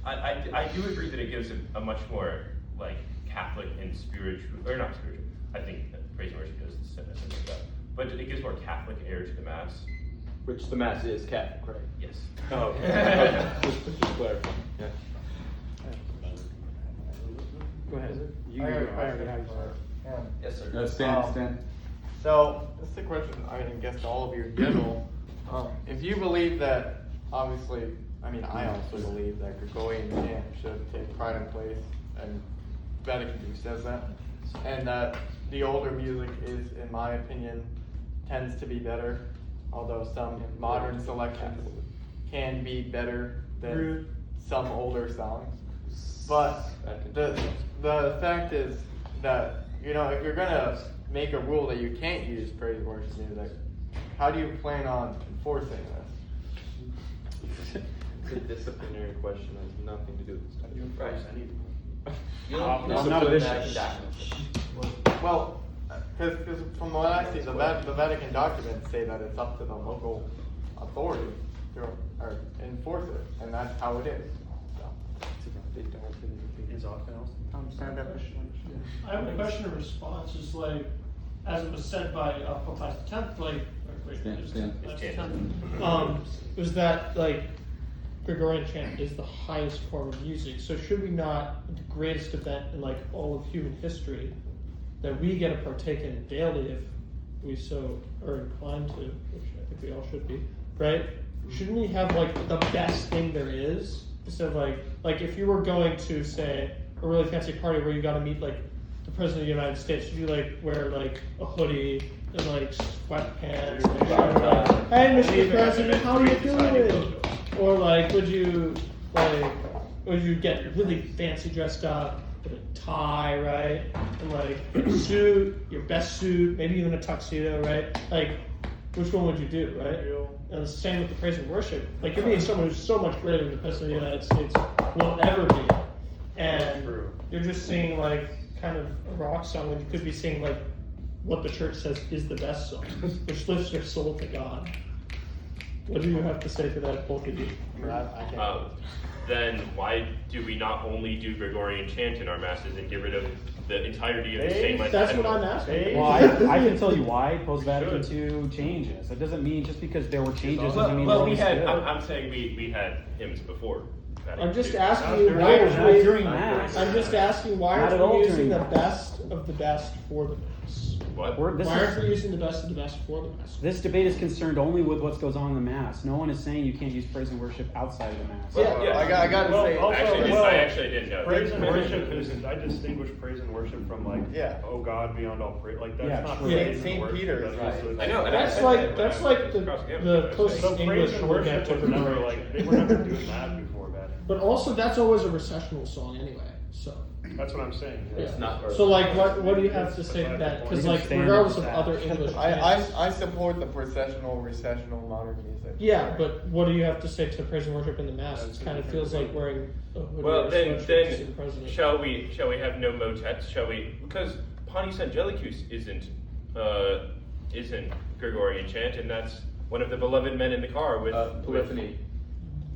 Speaker 2: I do agree that it gives a much more, like, Catholic and spiritual, or not spiritual, I think that praise and worship does something like that. But it gives more Catholic air to the Mass.
Speaker 10: Which the Mass is Catholic, right?
Speaker 2: Yes.
Speaker 10: Oh, okay. Just clarify. Yeah.
Speaker 8: Go ahead. You
Speaker 3: I got a
Speaker 8: go.
Speaker 3: question
Speaker 8: already
Speaker 3: for him.
Speaker 7: Yes, sir.
Speaker 4: Stan.
Speaker 3: So, this is a question I guess to all of you in general. If you believe that, obviously, I also believe that Gregorian chant should take pride in place, and Vatican II says that, and that the older music is, in my opinion, tends to be better, although some modern selections can be better than some older songs. But the fact is that, if you're gonna make a rule that you can't use praise and worship music, how do you plan on enforcing this?
Speaker 10: It's a disciplinary question that has nothing to do with study.
Speaker 7: You
Speaker 8: not a bishop.
Speaker 3: Well, because from what I see, the Vatican documents say that it's up to the local authority to enforce it, and that's how it is.
Speaker 10: They don't.
Speaker 6: I have a question in response, is like, as it was said by Pope Pius X, like, was that like Gregorian chant is the highest form of music. So should we not, the greatest event in like all of human history, that we get to partake in daily if we so are inclined to, which I think we all should be, right? Shouldn't we have like the best thing there is? Instead of like if you were going to say a really fancy party where you got to meet like the President of the United States, should you like wear like a hoodie and like sweatpants? And, hey, Mr. President, how are you doing? Or like, would you get really fancy dressed up with a tie, right? And like a suit, your best suit, maybe even a tuxedo, right? Like, which one would you do, right? And it's the same with the praise and worship. Like, you're being someone who's so much greater than the President of the United States will ever be. And you're just singing like kind of a rock song when you could be singing like what the church says is the best song, which lifts your soul to God. What do you have to say to that, both of you?
Speaker 2: Then why do we not only do Gregorian chant in our masses and get rid of the entirety of the same?
Speaker 6: That's what I'm asking.
Speaker 8: Well, I can tell you why post-Vatican II changes. It doesn't mean just because there were changes doesn't mean
Speaker 2: well,
Speaker 8: they're
Speaker 2: we
Speaker 8: always
Speaker 2: had.
Speaker 8: good.
Speaker 2: I'm saying we had hymns before.
Speaker 6: I'm just
Speaker 2: II.
Speaker 6: asking you
Speaker 8: Not
Speaker 6: why
Speaker 8: during Mass.
Speaker 6: I'm just asking why
Speaker 8: Not at
Speaker 6: aren't
Speaker 8: all
Speaker 6: we using
Speaker 8: during
Speaker 6: the best of the best for the Mass?
Speaker 2: What?
Speaker 8: This
Speaker 6: Why
Speaker 8: is-
Speaker 6: aren't we using the best of the best for the Mass?
Speaker 8: This debate is concerned only with what goes on in the Mass. No one is saying you can't use praise and worship outside of the Mass.
Speaker 3: Yeah, I got to say,
Speaker 2: I actually didn't know.
Speaker 11: Praise and worship is, I distinguish praise and worship from like,
Speaker 3: Yeah.
Speaker 11: oh God, beyond all praise, like that's
Speaker 8: Yeah,
Speaker 11: not
Speaker 8: sure.
Speaker 11: praise and
Speaker 3: Saint
Speaker 11: worship,
Speaker 3: Peter is
Speaker 11: that's
Speaker 3: right.
Speaker 11: just-
Speaker 2: I know. and
Speaker 6: That's
Speaker 2: I-
Speaker 6: like
Speaker 2: I-
Speaker 6: that's
Speaker 2: I-
Speaker 6: like the
Speaker 2: I-
Speaker 6: post
Speaker 11: So praise
Speaker 6: English
Speaker 11: and
Speaker 6: look
Speaker 11: worship
Speaker 6: at
Speaker 11: was never
Speaker 6: different
Speaker 11: like, they were never doing that before that.
Speaker 6: But also that's always a recessional song anyway. So
Speaker 11: That's what I'm saying. Yeah.
Speaker 4: It's not.
Speaker 6: So like, what do you have to say to that? Because like, regardless of other English chants,
Speaker 3: I support the processional, recessional modern music.
Speaker 6: yeah, but what do you have to say to praise and worship in the mass? It kind of feels like wearing a hoodie
Speaker 2: Well,
Speaker 6: or
Speaker 2: then,
Speaker 6: sweatshirt to see the
Speaker 2: then
Speaker 6: president.
Speaker 2: shall we have no motets? Shall we? Because Panis Angelicus isn't Gregorian chant, and that's one of the beloved men in the car with
Speaker 4: Polyphony.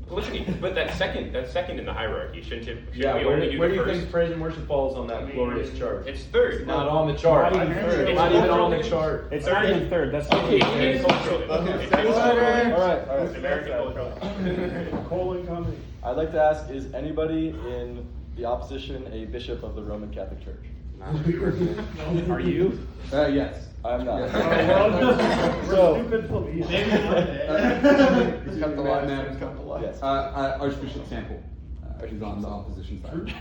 Speaker 2: Polyphony. But that's second in the hierarchy. Shouldn't we
Speaker 10: Yeah,
Speaker 2: only
Speaker 10: where
Speaker 2: do
Speaker 10: do
Speaker 2: the
Speaker 10: you
Speaker 2: first?
Speaker 10: think praise and worship falls on that glorious chart?
Speaker 2: It's third.
Speaker 10: Not on the chart.
Speaker 8: Not even third.
Speaker 2: It's
Speaker 10: Not even on the
Speaker 2: culturally-
Speaker 10: chart.
Speaker 8: It's not even third. That's
Speaker 6: Okay,
Speaker 2: It's culturally.
Speaker 10: All right.
Speaker 2: It's American culture.
Speaker 11: Colon comedy.
Speaker 10: I'd like to ask, is anybody in the opposition a bishop of the Roman Catholic Church?
Speaker 8: Are you?
Speaker 4: Yes.
Speaker 10: I'm not.
Speaker 11: So, stupid plebeians.
Speaker 3: Cut the line, cut the line.
Speaker 10: Yes.
Speaker 4: Archbishop Sample. She's on the opposition side.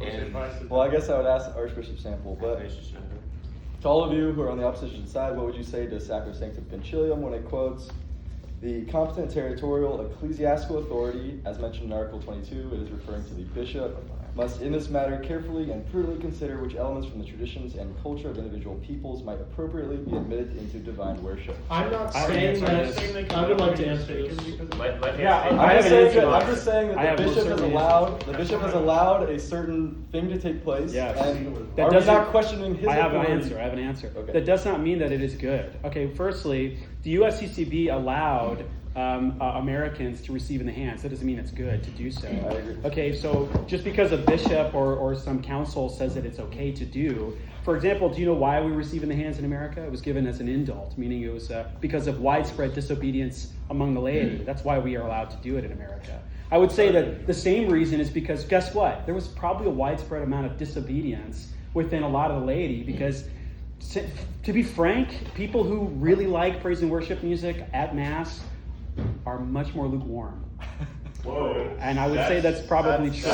Speaker 10: Okay. Well, I guess I would ask Archbishop Sample, but to all of you who are on the opposition side, what would you say to Sacrosanctum Concilium when it quotes the competent territorial ecclesiastical authority, as mentioned in Article 22, it is referring to the bishop, must in this matter carefully and prudently consider which elements from the traditions and culture of individual peoples might appropriately be admitted into divine worship.
Speaker 6: I'm not
Speaker 8: I
Speaker 6: saying
Speaker 8: answer
Speaker 6: that. I would like to answer this.
Speaker 8: Yeah,
Speaker 10: I'm
Speaker 8: I have
Speaker 10: just
Speaker 8: an
Speaker 10: saying
Speaker 8: answer.
Speaker 10: that, I'm just saying
Speaker 8: I
Speaker 10: that
Speaker 8: have
Speaker 10: the
Speaker 8: most
Speaker 10: bishop has
Speaker 8: certainly
Speaker 10: allowed a certain thing to take place,
Speaker 8: Yes.
Speaker 10: and
Speaker 8: That
Speaker 10: are we
Speaker 8: doesn't-
Speaker 10: not questioning his
Speaker 8: I have an
Speaker 10: authority?
Speaker 8: answer. I have an answer.
Speaker 10: Okay.
Speaker 8: That does not mean that it is good. Okay, firstly, the USCCB allowed Americans to receive in the hands. That doesn't mean it's good to do so.
Speaker 10: I agree.
Speaker 8: Okay, so just because a bishop or some council says that it's okay to do, for example, do you know why we receive in the hands in America? It was given as an indult, meaning it was because of widespread disobedience among the laity. That's why we are allowed to do it in America. I would say that the same reason is because, guess what? There was probably a widespread amount of disobedience within a lot of the laity because, to be frank, people who really like praise and worship music at Mass are much more lukewarm.
Speaker 2: Whoa.
Speaker 8: And I would say that's probably true.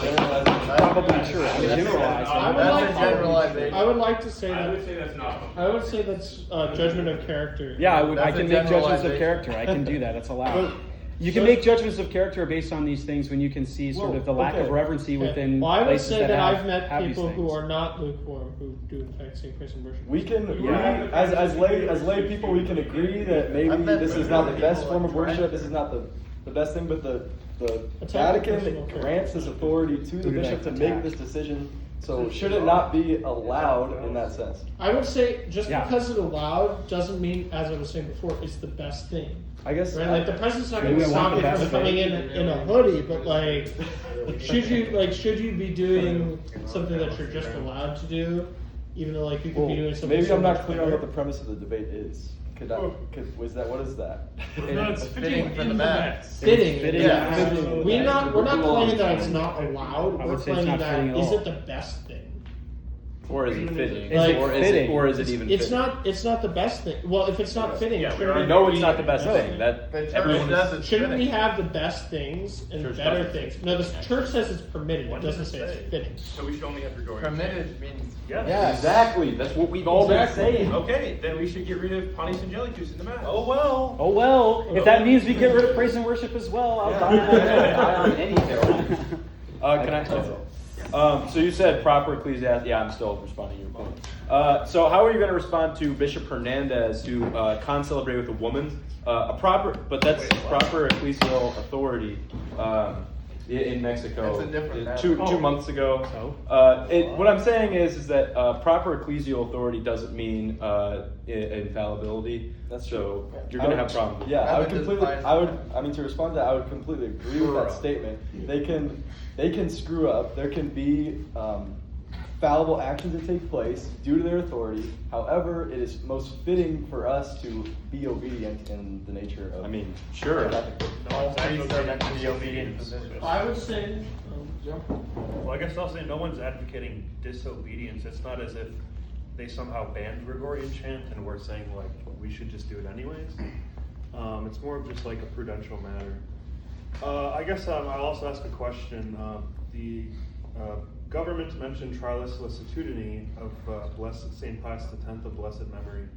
Speaker 8: Probably true. I'm generalizing.
Speaker 6: I would like to say
Speaker 2: I
Speaker 6: that.
Speaker 2: would say that's not.
Speaker 6: I would say that's judgment of character.
Speaker 8: Yeah, I
Speaker 3: That's
Speaker 8: can
Speaker 3: a
Speaker 8: make judgments of
Speaker 3: generalization.
Speaker 8: character. I can do that. That's allowed.
Speaker 6: But-
Speaker 8: You can make judgments of character based on these things when you can see sort of the lack of
Speaker 10: okay.
Speaker 8: reverency within
Speaker 6: Well, I would
Speaker 8: places
Speaker 6: say that
Speaker 8: have,
Speaker 6: I've met
Speaker 8: have these
Speaker 6: people who
Speaker 8: things.
Speaker 6: are not lukewarm who do in fact sing praise and worship.
Speaker 10: We can,
Speaker 8: Yeah.
Speaker 10: as lay people, we can agree that maybe this is not the best form of worship. This is not the best thing, but the Vatican grants this authority to the bishop to make this decision. So should it not be allowed in that sense?
Speaker 6: I would say just
Speaker 8: Yeah.
Speaker 6: because it's allowed doesn't mean, as I was saying before, it's the best thing.
Speaker 10: I guess.
Speaker 6: Right? Like the president's not going
Speaker 8: Maybe
Speaker 6: to
Speaker 8: I want
Speaker 6: stop
Speaker 8: the
Speaker 6: you from
Speaker 8: best
Speaker 6: coming
Speaker 8: thing.
Speaker 6: in a hoodie, but like, should you be doing something that you're just allowed to do, even though like you could be doing something.
Speaker 10: Maybe
Speaker 6: so
Speaker 10: I'm not
Speaker 6: much
Speaker 10: clear on
Speaker 6: better?
Speaker 10: what the premise of the debate is. Was that, what is that?
Speaker 11: No, it's
Speaker 3: fitting for the mass.
Speaker 6: Fitting.
Speaker 8: Fitting.
Speaker 6: Yeah.
Speaker 10: Fitting.
Speaker 6: We're not claiming that it's not allowed.
Speaker 8: I
Speaker 6: We're
Speaker 8: would say it's
Speaker 6: claiming
Speaker 8: not
Speaker 6: that
Speaker 8: fitting at
Speaker 6: is
Speaker 8: all.
Speaker 6: it the best thing?
Speaker 12: Or is it fitting?
Speaker 6: Like-
Speaker 12: Or is it even
Speaker 6: It's
Speaker 12: fitting?
Speaker 6: not. It's not the best thing. Well, if it's not fitting,
Speaker 2: Yeah,
Speaker 6: it
Speaker 2: we
Speaker 6: shouldn't
Speaker 12: We
Speaker 6: be-
Speaker 12: know it's not the best thing. That
Speaker 3: The church
Speaker 12: everyone
Speaker 3: says it's
Speaker 6: Shouldn't we
Speaker 3: fitting.
Speaker 6: have the best things and
Speaker 12: Church
Speaker 6: better
Speaker 12: doesn't.
Speaker 6: things? No, the church says it's permitted. It
Speaker 11: What
Speaker 6: doesn't
Speaker 11: does
Speaker 6: say
Speaker 11: it
Speaker 6: it's
Speaker 11: say?
Speaker 6: fitting.
Speaker 2: So we should only have Gregorian.
Speaker 3: Permitted means
Speaker 11: Yes.
Speaker 10: Exactly. That's what we've all been saying.
Speaker 2: Okay, then we should get rid of Panis Angelicus in the mass.
Speaker 11: Oh well.
Speaker 8: Oh well, if that means we get rid of praise and worship as well, I'll die on that.
Speaker 12: die on any hill.
Speaker 10: Can I?
Speaker 12: So you said proper ecclesiastic. Yeah, I'm still responding to your point. So how are you going to respond to Bishop Hernandez who concelebrate with a woman? That's proper ecclesial authority in Mexico.
Speaker 3: That's a different matter.
Speaker 12: Two months ago. What I'm saying is that proper ecclesial authority doesn't mean infallibility.
Speaker 10: That's
Speaker 12: so
Speaker 10: true.
Speaker 12: you're going to have problems.
Speaker 10: Yeah,
Speaker 3: I would
Speaker 10: to respond to that, I would completely agree with that statement. They can screw up. There can be fallible actions that take place due to their authority. However, it is most fitting for us to be obedient in the nature of.
Speaker 12: I mean, sure.
Speaker 3: all priests are meant to be obedient positions.
Speaker 6: I would say.
Speaker 11: Well, I guess I'll say no one's advocating disobedience. It's not as if they somehow banned Gregorian chant and we're saying like we should just do it anyways. It's more of just like a prudential matter. I guess I'll also ask a question. The government mentioned Trialis Licitudini of Blessed Saint Pius X of blessed memory.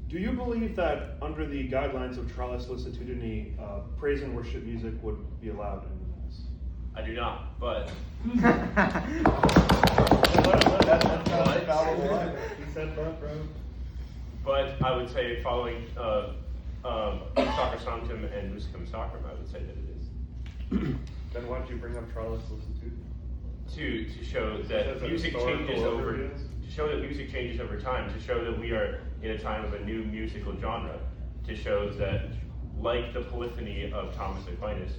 Speaker 11: Do you believe that under the guidelines of Trialis Licitudini, praise and worship music would be allowed in the mass?
Speaker 2: I do not, but
Speaker 3: That's not infallible either.
Speaker 11: He said that, bro.
Speaker 2: but I would say following Sacra Sanctum and Musicum Sacrum, I would say that it is.
Speaker 11: Then why don't you bring up Charles Listitute?
Speaker 2: To show that
Speaker 11: As an
Speaker 2: music
Speaker 11: historical
Speaker 2: changes over
Speaker 11: overview?
Speaker 2: to show that music changes over time, to show that we are in a time of a new musical genre, to show that like the polyphony of Thomas Aquinas,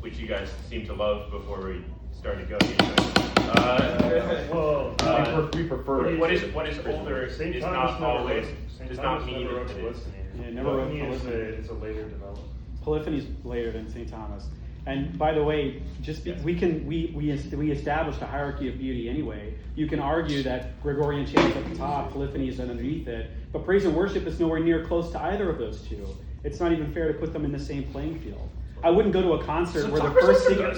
Speaker 2: which you guys seem to love before we started going
Speaker 10: We prefer it.
Speaker 2: what is older
Speaker 11: St.
Speaker 2: is
Speaker 11: Thomas
Speaker 2: not
Speaker 11: never
Speaker 2: always
Speaker 11: wrote- St.
Speaker 2: does
Speaker 11: Thomas
Speaker 2: not mean
Speaker 11: never wrote
Speaker 2: that it is.
Speaker 11: Polyphony.
Speaker 8: Yeah, never wrote
Speaker 11: Polyphony is
Speaker 8: Polyphony.
Speaker 11: it's a later development.
Speaker 8: Polyphony's later than St. Thomas. And by the way, we established a hierarchy of beauty anyway. You can argue that Gregorian chant is at the top, polyphony is underneath it, but praise and worship is nowhere near close to either of those two. It's not even fair to put them in the same playing field. I wouldn't go to a concert where the first singer.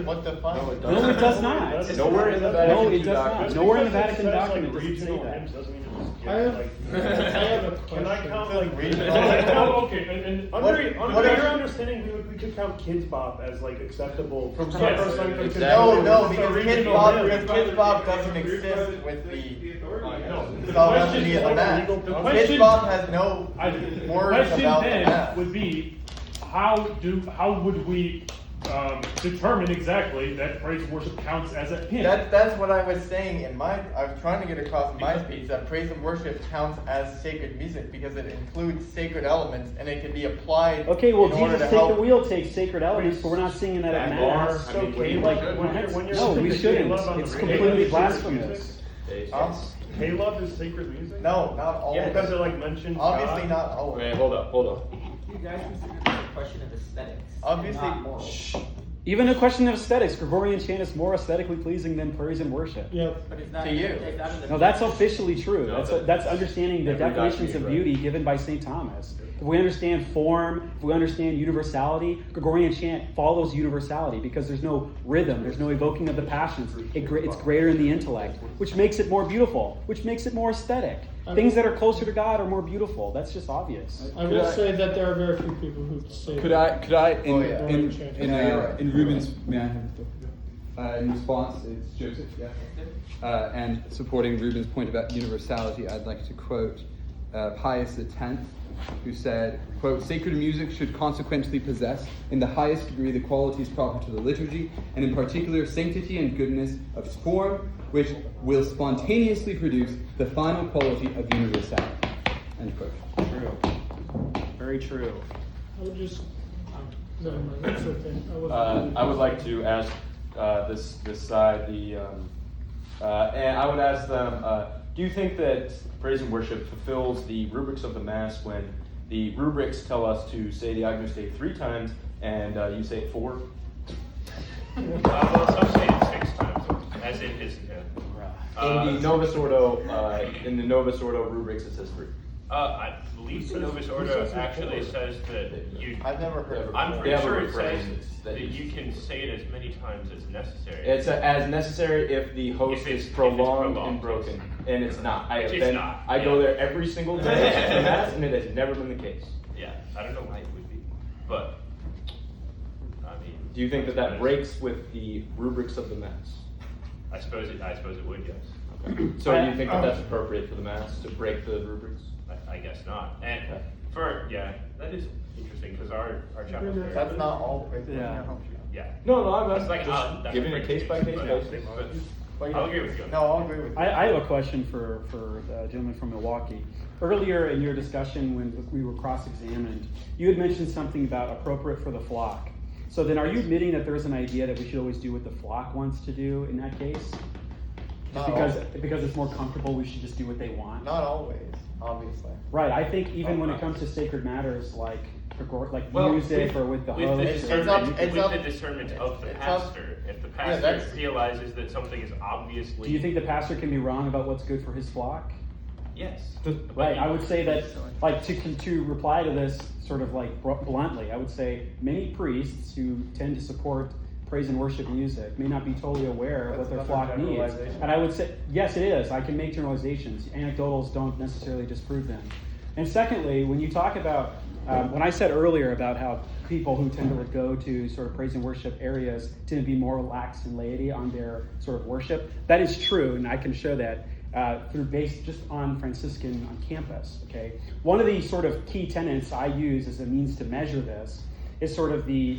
Speaker 3: What the fuck?
Speaker 8: No, it does not.
Speaker 10: Nowhere in the Vatican
Speaker 8: No, it
Speaker 10: II
Speaker 8: does not.
Speaker 10: document.
Speaker 8: Nowhere in the
Speaker 11: Because it
Speaker 8: Vatican
Speaker 11: says, like,
Speaker 8: document does it say
Speaker 11: regional
Speaker 8: that.
Speaker 11: hymns doesn't mean it just
Speaker 6: I have-
Speaker 11: like,
Speaker 6: I have a
Speaker 11: Can I
Speaker 6: question.
Speaker 11: count like
Speaker 3: Regional.
Speaker 11: okay, and
Speaker 3: What-
Speaker 11: under
Speaker 3: what
Speaker 11: your
Speaker 3: are-
Speaker 11: understanding, we could count Kids Bop as like acceptable from
Speaker 10: Yes,
Speaker 11: Sacrosanctum.
Speaker 10: exactly.
Speaker 3: No,
Speaker 11: It's a
Speaker 3: because Kids
Speaker 11: regional
Speaker 3: Bop,
Speaker 11: hymn.
Speaker 3: because Kids Bop doesn't exist with the
Speaker 11: The
Speaker 3: solemnity of the
Speaker 11: question-
Speaker 3: Mass.
Speaker 11: the
Speaker 3: Kids
Speaker 11: question-
Speaker 3: Bop has no
Speaker 5: The
Speaker 3: words
Speaker 5: question
Speaker 3: about the
Speaker 5: then
Speaker 3: Mass.
Speaker 5: would be, how would we determine exactly that praise and worship counts as a hymn?
Speaker 3: That's what I was saying I was trying to get across in my speech, that praise and worship counts as sacred music because it includes sacred elements and it can be applied
Speaker 8: Okay, well,
Speaker 3: in order
Speaker 8: Jesus
Speaker 3: to
Speaker 8: Take
Speaker 3: help.
Speaker 8: the Wheel takes sacred elements, but we're not singing that at Mass.
Speaker 11: So
Speaker 10: when
Speaker 11: Caleb,
Speaker 8: No, we shouldn't. It's completely blasphemous.
Speaker 11: Caleb is sacred music?
Speaker 3: No, not all.
Speaker 11: Yeah, because it like mentions
Speaker 3: Obviously
Speaker 11: God.
Speaker 3: not all.
Speaker 10: Wait, hold up.
Speaker 13: You guys consider this a question of aesthetics.
Speaker 3: Obviously-
Speaker 13: Not morals.
Speaker 8: Even a question of aesthetics, Gregorian chant is more aesthetically pleasing than praise and worship.
Speaker 6: Yeah.
Speaker 13: But it's not
Speaker 3: To you.
Speaker 13: it's not in the
Speaker 8: No, that's officially true. That's understanding the
Speaker 10: Every
Speaker 8: definitions of
Speaker 10: document, right.
Speaker 8: beauty given by St. Thomas. If we understand form, if we understand universality, Gregorian chant follows universality because there's no rhythm, there's no evoking of the passions. It's greater in the intellect, which makes it more beautiful, which makes it more aesthetic. Things that are closer to God are more beautiful. That's just obvious.
Speaker 6: I will say that there are very few people who say
Speaker 4: Could I, in,
Speaker 3: Oh, yeah.
Speaker 4: in, in,
Speaker 3: Yeah, you're right.
Speaker 4: in Ruben's, may I have the floor? In response, it's Joseph, yeah. And supporting Ruben's point about universality, I'd like to quote Pius X, who said, quote, "Sacred music should consequently possess in the highest degree the qualities proper to the liturgy, and in particular sanctity and goodness of its form, which will spontaneously produce the final quality of universality." End quote.
Speaker 8: True. Very true.
Speaker 6: I would just. Never mind, that's okay.
Speaker 12: I would like to ask this side and I would ask them, do you think that praise and worship fulfills the rubrics of the Mass when the rubrics tell us to say the Agnus Dei 3 times and you say it 4?
Speaker 2: Well, some say it 6 times, as in his.
Speaker 12: In the Novus Ordo rubrics, it says 3.
Speaker 2: I believe the Novus Ordo actually says that you.
Speaker 3: I've never heard of it.
Speaker 2: I'm
Speaker 12: They
Speaker 2: pretty
Speaker 12: have a
Speaker 2: sure it
Speaker 12: refrain
Speaker 2: says
Speaker 12: that
Speaker 2: that
Speaker 12: you-
Speaker 2: you can say it as many times as necessary.
Speaker 12: It's as necessary if the host
Speaker 2: If it's
Speaker 12: is prolonged
Speaker 2: prolonged,
Speaker 12: and broken, and it's not. I have
Speaker 2: It's
Speaker 12: been.
Speaker 2: not,
Speaker 12: I
Speaker 2: yeah.
Speaker 12: go there every single day for Mass, and it has never been the case.
Speaker 2: Yeah, I don't know why it would be, but I mean.
Speaker 12: Do you think that that breaks with the rubrics of the Mass?
Speaker 2: I suppose it would, yes.
Speaker 12: So do you think that that's appropriate for the Mass to break the rubrics?
Speaker 2: I guess not. And that is interesting because our chapel.
Speaker 3: That's not all.
Speaker 8: Yeah.
Speaker 2: Yeah.
Speaker 12: No, I'm
Speaker 2: That's like
Speaker 12: just giving a case by case basis.
Speaker 2: But I'll agree with you.
Speaker 3: No, I'll agree with you.
Speaker 8: I have a question for the gentleman from Milwaukee. Earlier in your discussion when we were cross-examined, you had mentioned something about appropriate for the flock. So then are you admitting that there is an idea that we should always do what the flock wants to do in that case? Just because it's more comfortable, we should just do what they want?
Speaker 3: Not always, obviously.
Speaker 8: Right, I think even when it comes to sacred matters like music or with the
Speaker 2: with
Speaker 8: host.
Speaker 2: the
Speaker 3: It's
Speaker 2: discernment,
Speaker 3: up- it's
Speaker 2: with
Speaker 3: up-
Speaker 2: the discernment of the
Speaker 3: it's up-
Speaker 2: pastor. If the
Speaker 3: Yeah,
Speaker 2: pastor
Speaker 3: that's-
Speaker 2: realizes that something is obviously.
Speaker 8: Do you think the pastor can be wrong about what's good for his flock?
Speaker 2: Yes.
Speaker 8: Right, I would say that, like, to reply to this sort of like bluntly, I would say many priests who tend to support praise and worship music may not be totally aware of what their
Speaker 3: That's
Speaker 8: flock
Speaker 3: another
Speaker 8: needs.
Speaker 3: generalization.
Speaker 8: And I would say, yes, it is. I can make generalizations. Anecdotals don't necessarily disprove them. And secondly, when you talk about When I said earlier about how people who tend to go to sort of praise and worship areas tend to be more relaxed in laity on their sort of worship, that is true, and I can show that through based just on Franciscan on campus. Okay, one of the sort of key tenets I use as a means to measure this is sort of the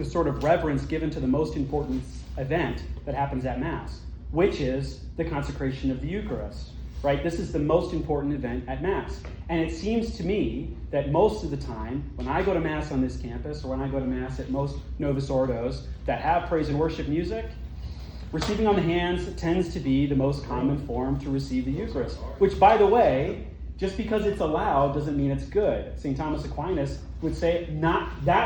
Speaker 8: sort of reverence given to the most important event that happens at Mass, which is the consecration of the Eucharist. Right? This is the most important event at Mass. And it seems to me that most of the time, when I go to Mass on this campus, or when I go to Mass at most Novus Ordos that have praise and worship music, receiving on the hands tends to be the most common form to receive the Eucharist. Which, by the way, just because it's allowed doesn't mean it's good. St. Thomas Aquinas would say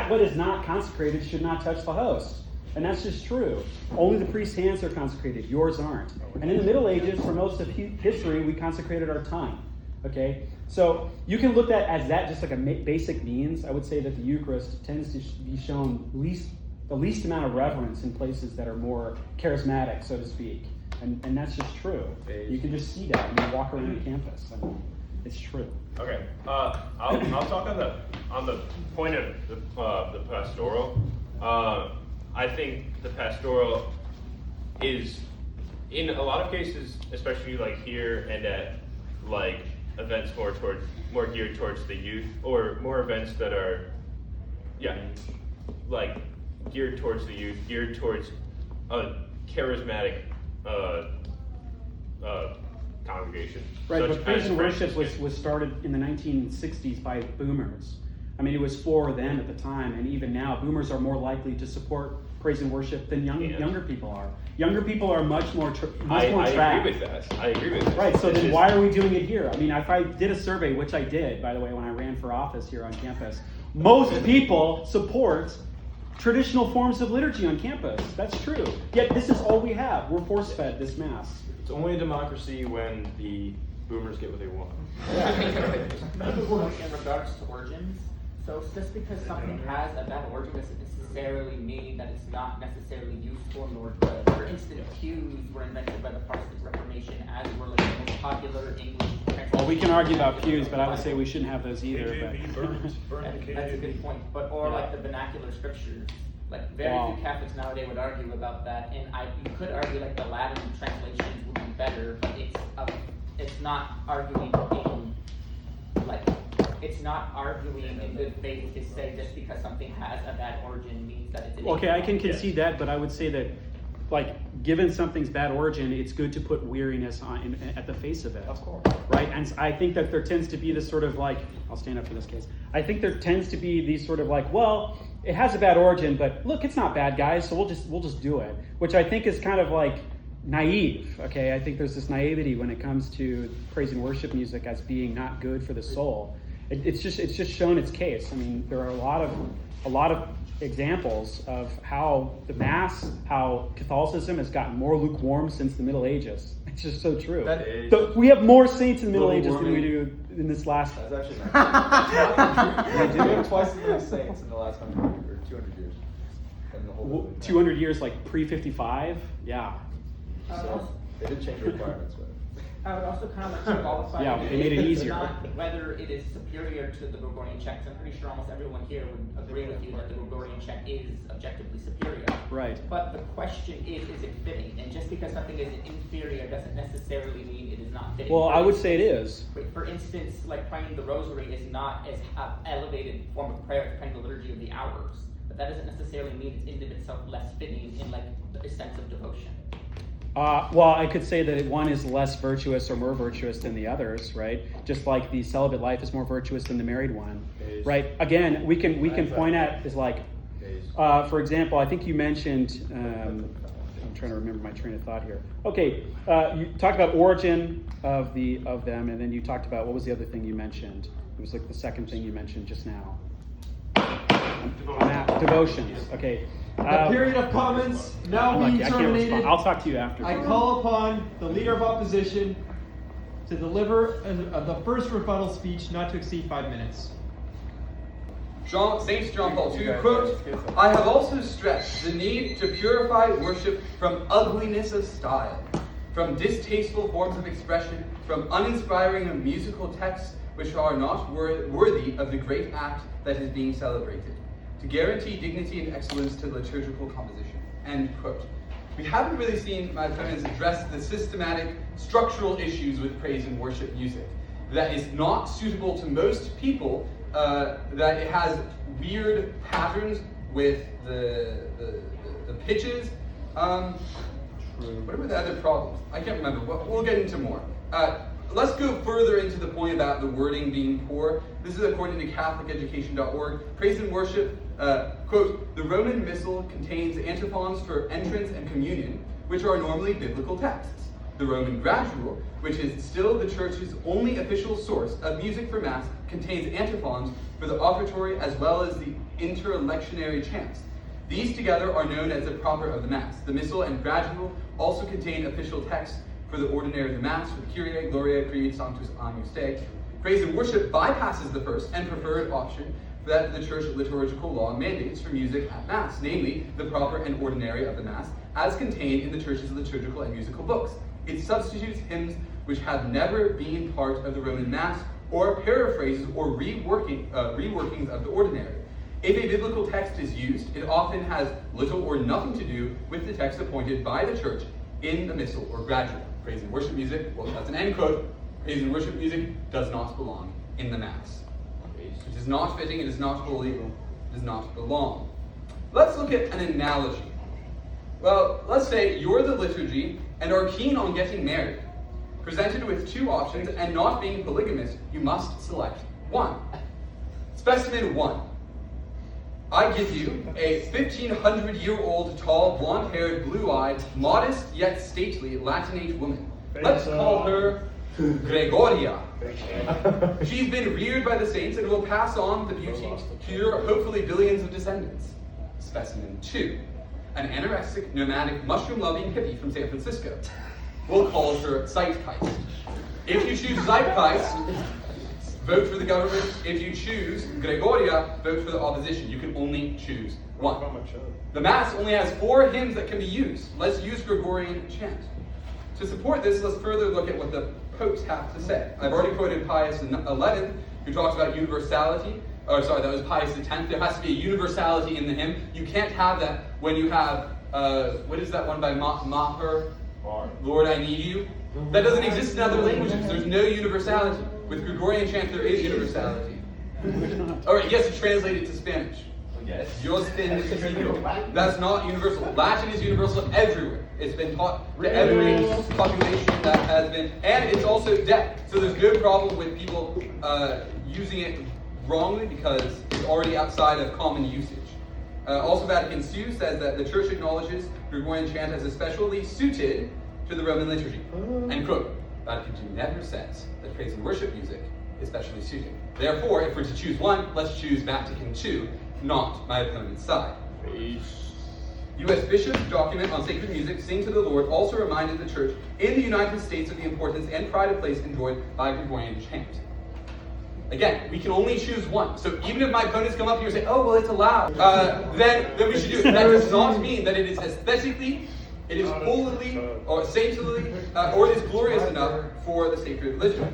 Speaker 8: what is not consecrated should not touch the host. And that's just true. Only the priest's hands are consecrated. Yours aren't. And in the Middle Ages, for most of history, we consecrated our tongue. Okay? So you can look at as that just like a basic means. I would say that the Eucharist tends to be shown the least amount of reverence in places that are more charismatic, so to speak. And that's just true. You can just see that when you walk around the campus. I mean, it's true.
Speaker 2: Okay. I'll talk on the point of the pastoral. I think the pastoral is, in a lot of cases, especially like here and at like events more geared towards the youth, or more events that are, like geared towards the youth, geared towards a charismatic congregation.
Speaker 8: Right,
Speaker 2: such
Speaker 8: but praise
Speaker 2: as
Speaker 8: and worship
Speaker 2: Francis.
Speaker 8: was started in the 1960s by boomers. I mean, it was for them at the time, and even now, boomers are more likely to support praise and worship than younger people are. Younger people are much more trapped.
Speaker 2: I agree with that. I agree with that.
Speaker 8: Right, so then why are we doing it here? I mean, if I did a survey, which I did, by the way, when I ran for office here on campus, most people support traditional forms of liturgy on campus. That's true. Yet this is all we have. We're force-fed this Mass.
Speaker 12: It's only a democracy when the boomers get what they want.
Speaker 13: Maybe in regards to origins. So just because something has a bad origin doesn't necessarily mean that it's not necessarily useful nor good. For instance, pews were invented by the Protestant Reformation, as were like the most popular English translations.
Speaker 8: Well, we can argue about pews, but I would say we shouldn't have those either.
Speaker 13: That's a good point. But like the vernacular scriptures. Like very few Catholics nowadays would argue about that, and you could argue like the Latin translations would be better, but it's not arguing in good faith to say just because something has a bad origin means that it's
Speaker 8: Okay, I can concede that, but I would say that, like, given something's bad origin, it's good to put weariness at the face of it. Of course. Right? And I think that there tends to be this sort of like, I'll stand up for this case. I think there tends to be these sort of like, well, it has a bad origin, but look, it's not bad, guys, so we'll just do it. Which I think is kind of like naive. Okay, I think there's this naivety when it comes to praise and worship music as being not good for the soul. It's just shown its case. I mean, there are a lot of examples of how the Mass, how Catholicism has gotten more lukewarm since the Middle Ages. It's just so true. We have more saints in the Middle Ages than we do in this last.
Speaker 12: That's actually not true. We have twice as many saints in the last 100 or 200 years. Than the whole
Speaker 8: 200 years, like pre-55? Yeah.
Speaker 12: So they did change the requirements, but.
Speaker 13: I would also kind of like to qualify
Speaker 8: they made it easier.
Speaker 13: Not whether it is superior to the Gregorian chant. I'm pretty sure almost everyone here would agree with you that the Gregorian chant is objectively superior.
Speaker 8: Right.
Speaker 13: But the question is it fitting? And just because something is inferior doesn't necessarily mean it is not fitting.
Speaker 8: Well, I would say it is.
Speaker 13: For instance, like praying the Rosary is not as elevated form of prayer as praying the Liturgy of the Hours. But that doesn't necessarily mean it's in of itself less fitting in like the sense of devotion.
Speaker 8: Well, I could say that one is less virtuous or more virtuous than the others, right? Just like the celibate life is more virtuous than the married one, right? Again, we can point at is like, for example, I think you mentioned. I'm trying to remember my train of thought here. Okay, you talked about origin of them, and then you talked about what was the other thing you mentioned? It was like the second thing you mentioned just now. Devotions. Okay.
Speaker 1: The period of comments now being terminated.
Speaker 8: I'll talk to you after.
Speaker 1: I call upon the leader of opposition to deliver the first rebuttal speech not to exceed 5 minutes.
Speaker 4: St. John Paul II, quote, "I have also stressed the need to purify worship from ugliness of style, from distasteful forms of expression, from uninspiring musical texts, which are not worthy of the great act that is being celebrated, to guarantee dignity and excellence to liturgical composition. End quote. We haven't really seen my opponents address the systematic, structural issues with praise and worship music. That is not suitable to most people, that it has weird patterns with the pitches. What are the other problems? I can't remember. We'll get into more. Let's go further into the point about the wording being poor. This is according to CatholicEducation.org. Praise and worship, quote, the Roman Missal contains antiphons for entrance and communion, which are normally biblical texts. The Roman Gradual, which is still the Church's only official source of music for Mass, contains antiphons for the offertory as well as the interlectionary chants. These together are known as the proper of the Mass. The Missal and Gradual also contain official texts for the ordinary of the Mass, for the Kyrie, Gloria, Creed, Sanctus, Agnus Dei. Praise and worship bypasses the first and preferred option that the Church liturgical law mandates for music at Mass, namely the proper and ordinary of the Mass, as contained in the Church's liturgical and musical books. It substitutes hymns which have never been part of the Roman Mass, or paraphrases or reworkings of the ordinary. If a biblical text is used, it often has little or nothing to do with the text appointed by the Church in the Missal or Gradual. Praise and worship music, well, that's an end quote. Praise and worship music does not belong in the Mass. It is not fitting, it is not holy, it does not belong. Let's look at an analogy. Well, let's say you're the liturgy and are keen on getting married. Presented with two options and not being polygamous, you must select one. Specimen 1. I give you a 1,500-year-old, tall, blonde-haired, blue-eyed, modest yet stately Latinate woman. Let's call her Gregoria. She's been reared by the saints and will pass on the beauty to your hopefully billions of descendants. Specimen 2. An anorexic, nomadic, mushroom-loving hippie from San Francisco. We'll call her Zeitgeist. If you choose Zeitgeist, vote for the government. If you choose Gregoria, vote for the opposition. You can only choose one. The Mass only has 4 hymns that can be used. Let's use Gregorian chant. To support this, let's further look at what the popes have to say. I've already quoted Pius XI, who talks about universality. Oh, sorry, that was Pius X. There has to be a universality in the hymn. You can't have that when you have, what is that one by Maher? Lord, I need you. That doesn't exist in other languages. There's no universality. With Gregorian chant, there is universality. All right, yes, translate it to Spanish. Yes. That's not universal. Latin is universal everywhere. It's been taught to every population that has been, and it's also deaf. So there's no problem with people using it wrongly because it's already outside of common usage. Also, Vatican II says that the Church acknowledges Gregorian chant as especially suited to the Roman liturgy. End quote. Vatican II never says that praise and worship music is specially suited. Therefore, if we're to choose one, let's choose Vatican II, not my opponent's side. U.S. Bishop's document on sacred music, Sing to the Lord, also reminded the Church in the United States of the importance and pride of place enjoyed by Gregorian chant. Again, we can only choose one. So even if my opponents come up here and say, oh, well, it's allowed, then we should do it. That does not mean that it is aesthetically, it is holily, or saintly, or it is glorious enough for the sacred liturgy.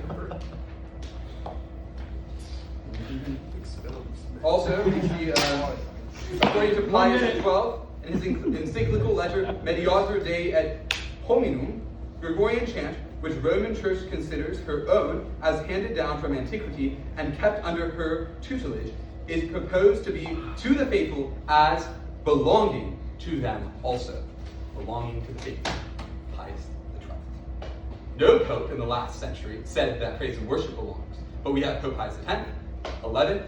Speaker 4: Also, according to Pius XII, in his encyclical letter Mediator Dei et Hominum, Gregorian chant, which Roman Church considers her own as handed down from antiquity and kept under her tutelage, is proposed to be to the faithful as belonging to them also. Belonging to the faithful. Pius XII. No pope in the last century said that praise and worship belongs, but we have Pope Pius X, 11th,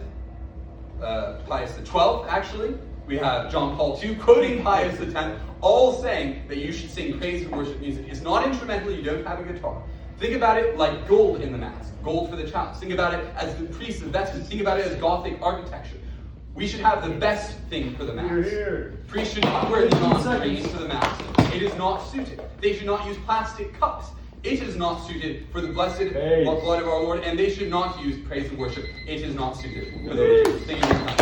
Speaker 4: Pius XII, actually. We have John Paul II quoting Pius X, all saying that you should sing praise and worship music. It's not instrumental, you don't have a guitar. Think about it like gold in the Mass, gold for the chalice. Think about it as the priest's vestments. Think about it as Gothic architecture. We should have the best thing for the Mass. Priests should not wear non-greens for the Mass. It is not suited. They should not use plastic cups. It is not suited for the blessed blood of our Lord, and they should not use praise and worship. It is not suited for the liturgy. Thank you very much.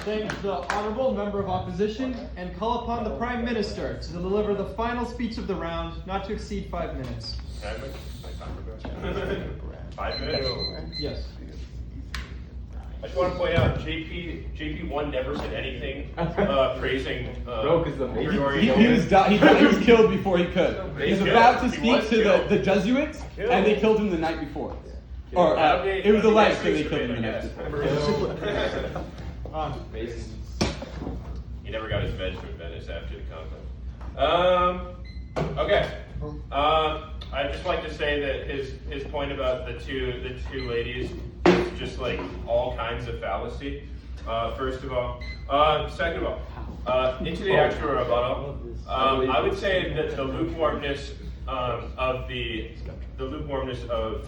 Speaker 1: thank the honorable member of opposition and call upon the Prime Minister to deliver the final speech of the round, not to exceed 5 minutes.
Speaker 2: Can I make my timer go? 5 minutes?
Speaker 1: Yes.
Speaker 2: I just want to point out, JP1 never said anything praising Gregorian.
Speaker 4: He was killed before he could. He's about to speak to the Jesuits, and they killed him the night before. Or it was alleged that they killed him the night before.
Speaker 2: He never got his veg from Venice after the conflict. Okay. I'd just like to say that his point about the two ladies is just like all kinds of fallacy. First of all, second of all, into the actual rebuttal, I would say that the lukewarmness of the lukewarmness of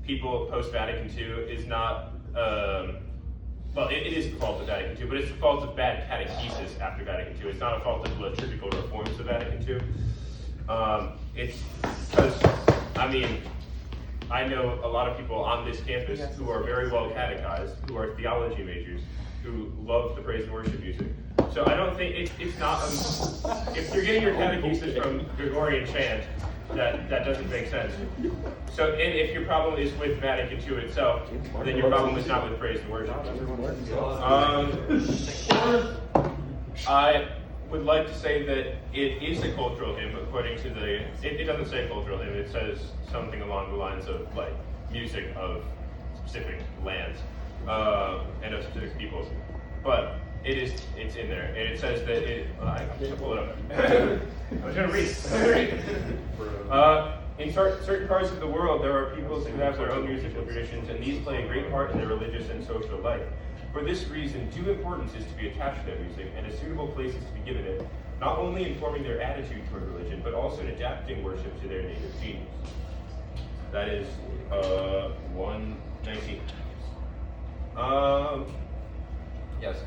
Speaker 2: people post Vatican II is not. Well, it is the fault of Vatican II, but it's the fault of bad catechesis after Vatican II. It's not a fault of the liturgical reforms of Vatican II. It's because, I mean, I know a lot of people on this campus who are very well catechized, who are theology majors, who love the praise and worship music. So I don't think it's not, if you're getting your catechesis from Gregorian chant, that doesn't make sense. So, and if your problem is with Vatican II itself, then your problem is not with praise and worship. I would like to say that it is a cultural hymn according to it doesn't say cultural hymn, it says something along the lines of like music of specific lands and of specific peoples. But it's in there, and it says that I have to pull it up. I was going to read it. In certain parts of the world, there are peoples who have their own musical traditions, and these play a great part in their religious and social life. For this reason, due importance is to be attached to their music, and a suitable place is to be given it, not only informing their attitude toward religion, but also in adapting worship to their native genius. That is 119. Yes.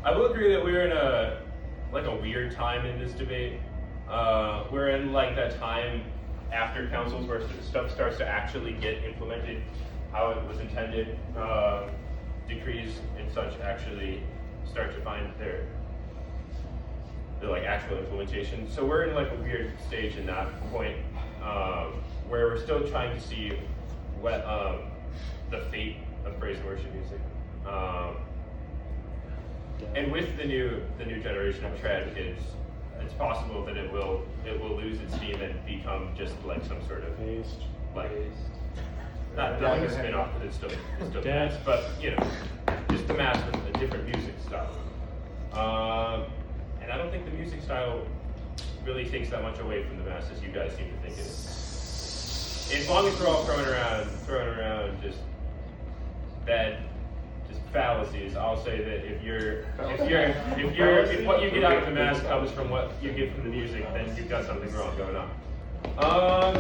Speaker 2: I will agree that we're in a weird time in this debate. We're in like that time after councils where stuff starts to actually get implemented how it was intended. Decrees and such actually start to find their like actual implementation. So we're in like a weird stage in that point where we're still trying to see what the fate of praise and worship music. And with the new generation of trad kids, it's possible that it will lose its steam and become just like some sort of like not like a spin-off, but it's still mass, but you know, just the mass with a different music style. And I don't think the music style really takes that much away from the mass as you guys seem to think it is. As long as we're all throwing around just fallacies, I'll say that if what you get out of the mass comes from what you get from the music, then you've got something wrong going on.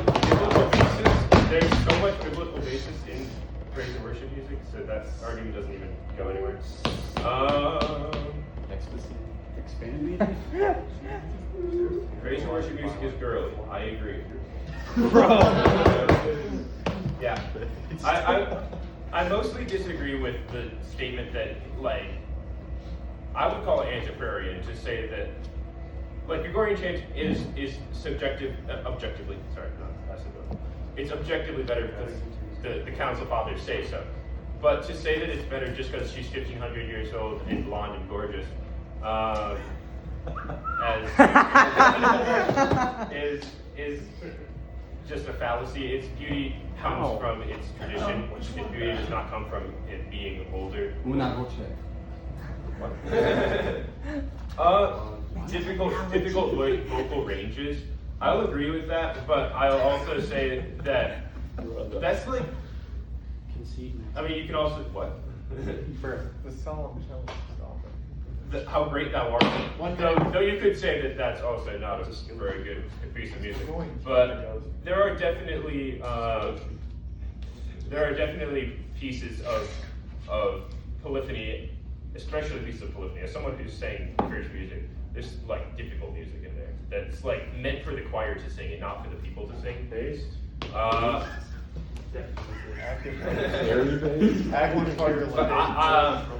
Speaker 2: Biblical basis. There's so much biblical basis in praise and worship music, so that argument doesn't even go anywhere.
Speaker 4: Expand.
Speaker 2: Praise and worship music is girly. I agree. Yeah. I mostly disagree with the statement that, like, I would call it antiquarian to say that, like, Gregorian chant is objectively, sorry, not passive. It's objectively better because the council fathers say so. But to say that it's better just because she's 1,500 years old and blonde and gorgeous, is just a fallacy. Its beauty comes from its tradition. Its beauty does not come from it being older.
Speaker 4: Una voce.
Speaker 2: Difficult vocal ranges. I'll agree with that, but I'll also say that that's like. I mean, you can also what?
Speaker 3: The solemn cello.
Speaker 2: How great thou art. Though you could say that that's also not a very good piece of music, but there are definitely pieces of polyphony, especially pieces of polyphony. As someone who's saying church music, there's like difficult music in there that's like meant for the choir to sing and not for the people to sing.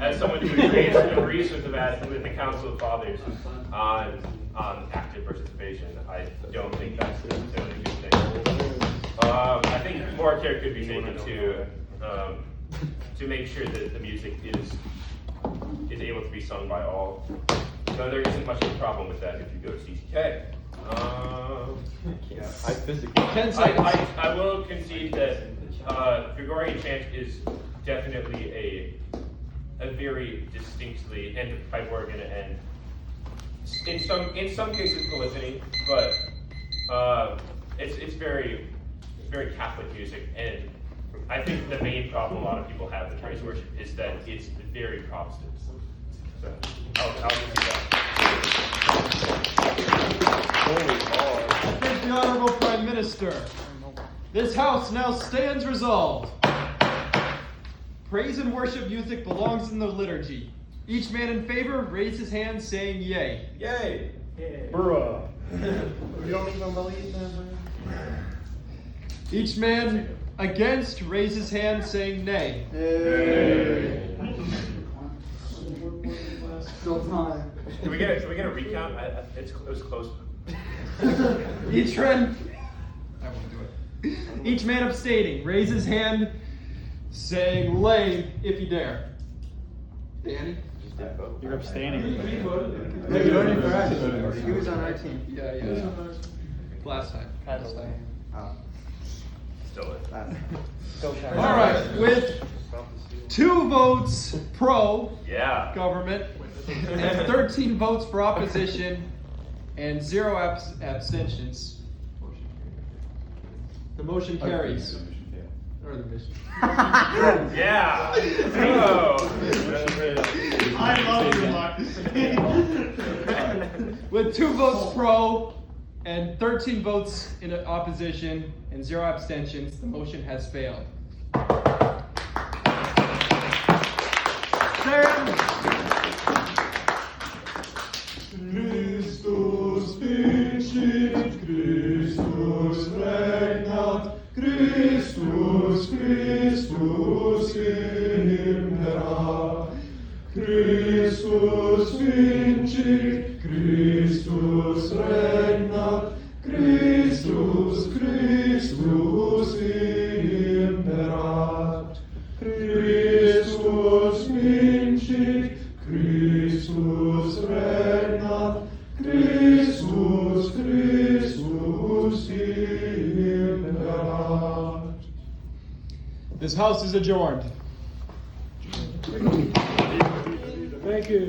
Speaker 2: As someone who agrees with the Council of Fathers on active participation, I don't think that's necessarily a good thing. I think more care could be taken to make sure that the music is able to be sung by all. So there isn't much of a problem with that if you go to CTK. I will concede that Gregorian chant is definitely a very distinctly and pipe organ and in some cases polyphony, but it's very Catholic music, and I think the main problem a lot of people have with praise worship is that it's very Protestant. So I'll concede that.
Speaker 1: Thank the Honorable Prime Minister. This House now stands resolved. Praise and worship music belongs in the liturgy. Each man in favor, raise his hand saying yay.
Speaker 2: Yay!
Speaker 11: Bruh.
Speaker 1: Each man against, raise his hand saying nay.
Speaker 2: Still time. Can we get a recount? It was close.
Speaker 1: Each man, I won't do it. Each man abstaining, raise his hand saying lay if you dare. Danny?
Speaker 8: You're abstaining.
Speaker 1: He was on our team. Yeah. Last time.
Speaker 2: Still it.
Speaker 1: All right, with 2 votes pro government and 13 votes for opposition and 0 abstentions, the motion carries. Or the mission.
Speaker 2: Yeah. Oh.
Speaker 6: I love democracy.
Speaker 1: With 2 votes pro and 13 votes in opposition and 0 abstentions, the motion has failed.
Speaker 14: Christus vincit, Christus regnat, Christus, Christus imperat. Christus vincit, Christus regnat, Christus, Christus imperat. Christus vincit, Christus regnat, Christus, Christus imperat.
Speaker 1: This House is adjourned.
Speaker 6: Thank you.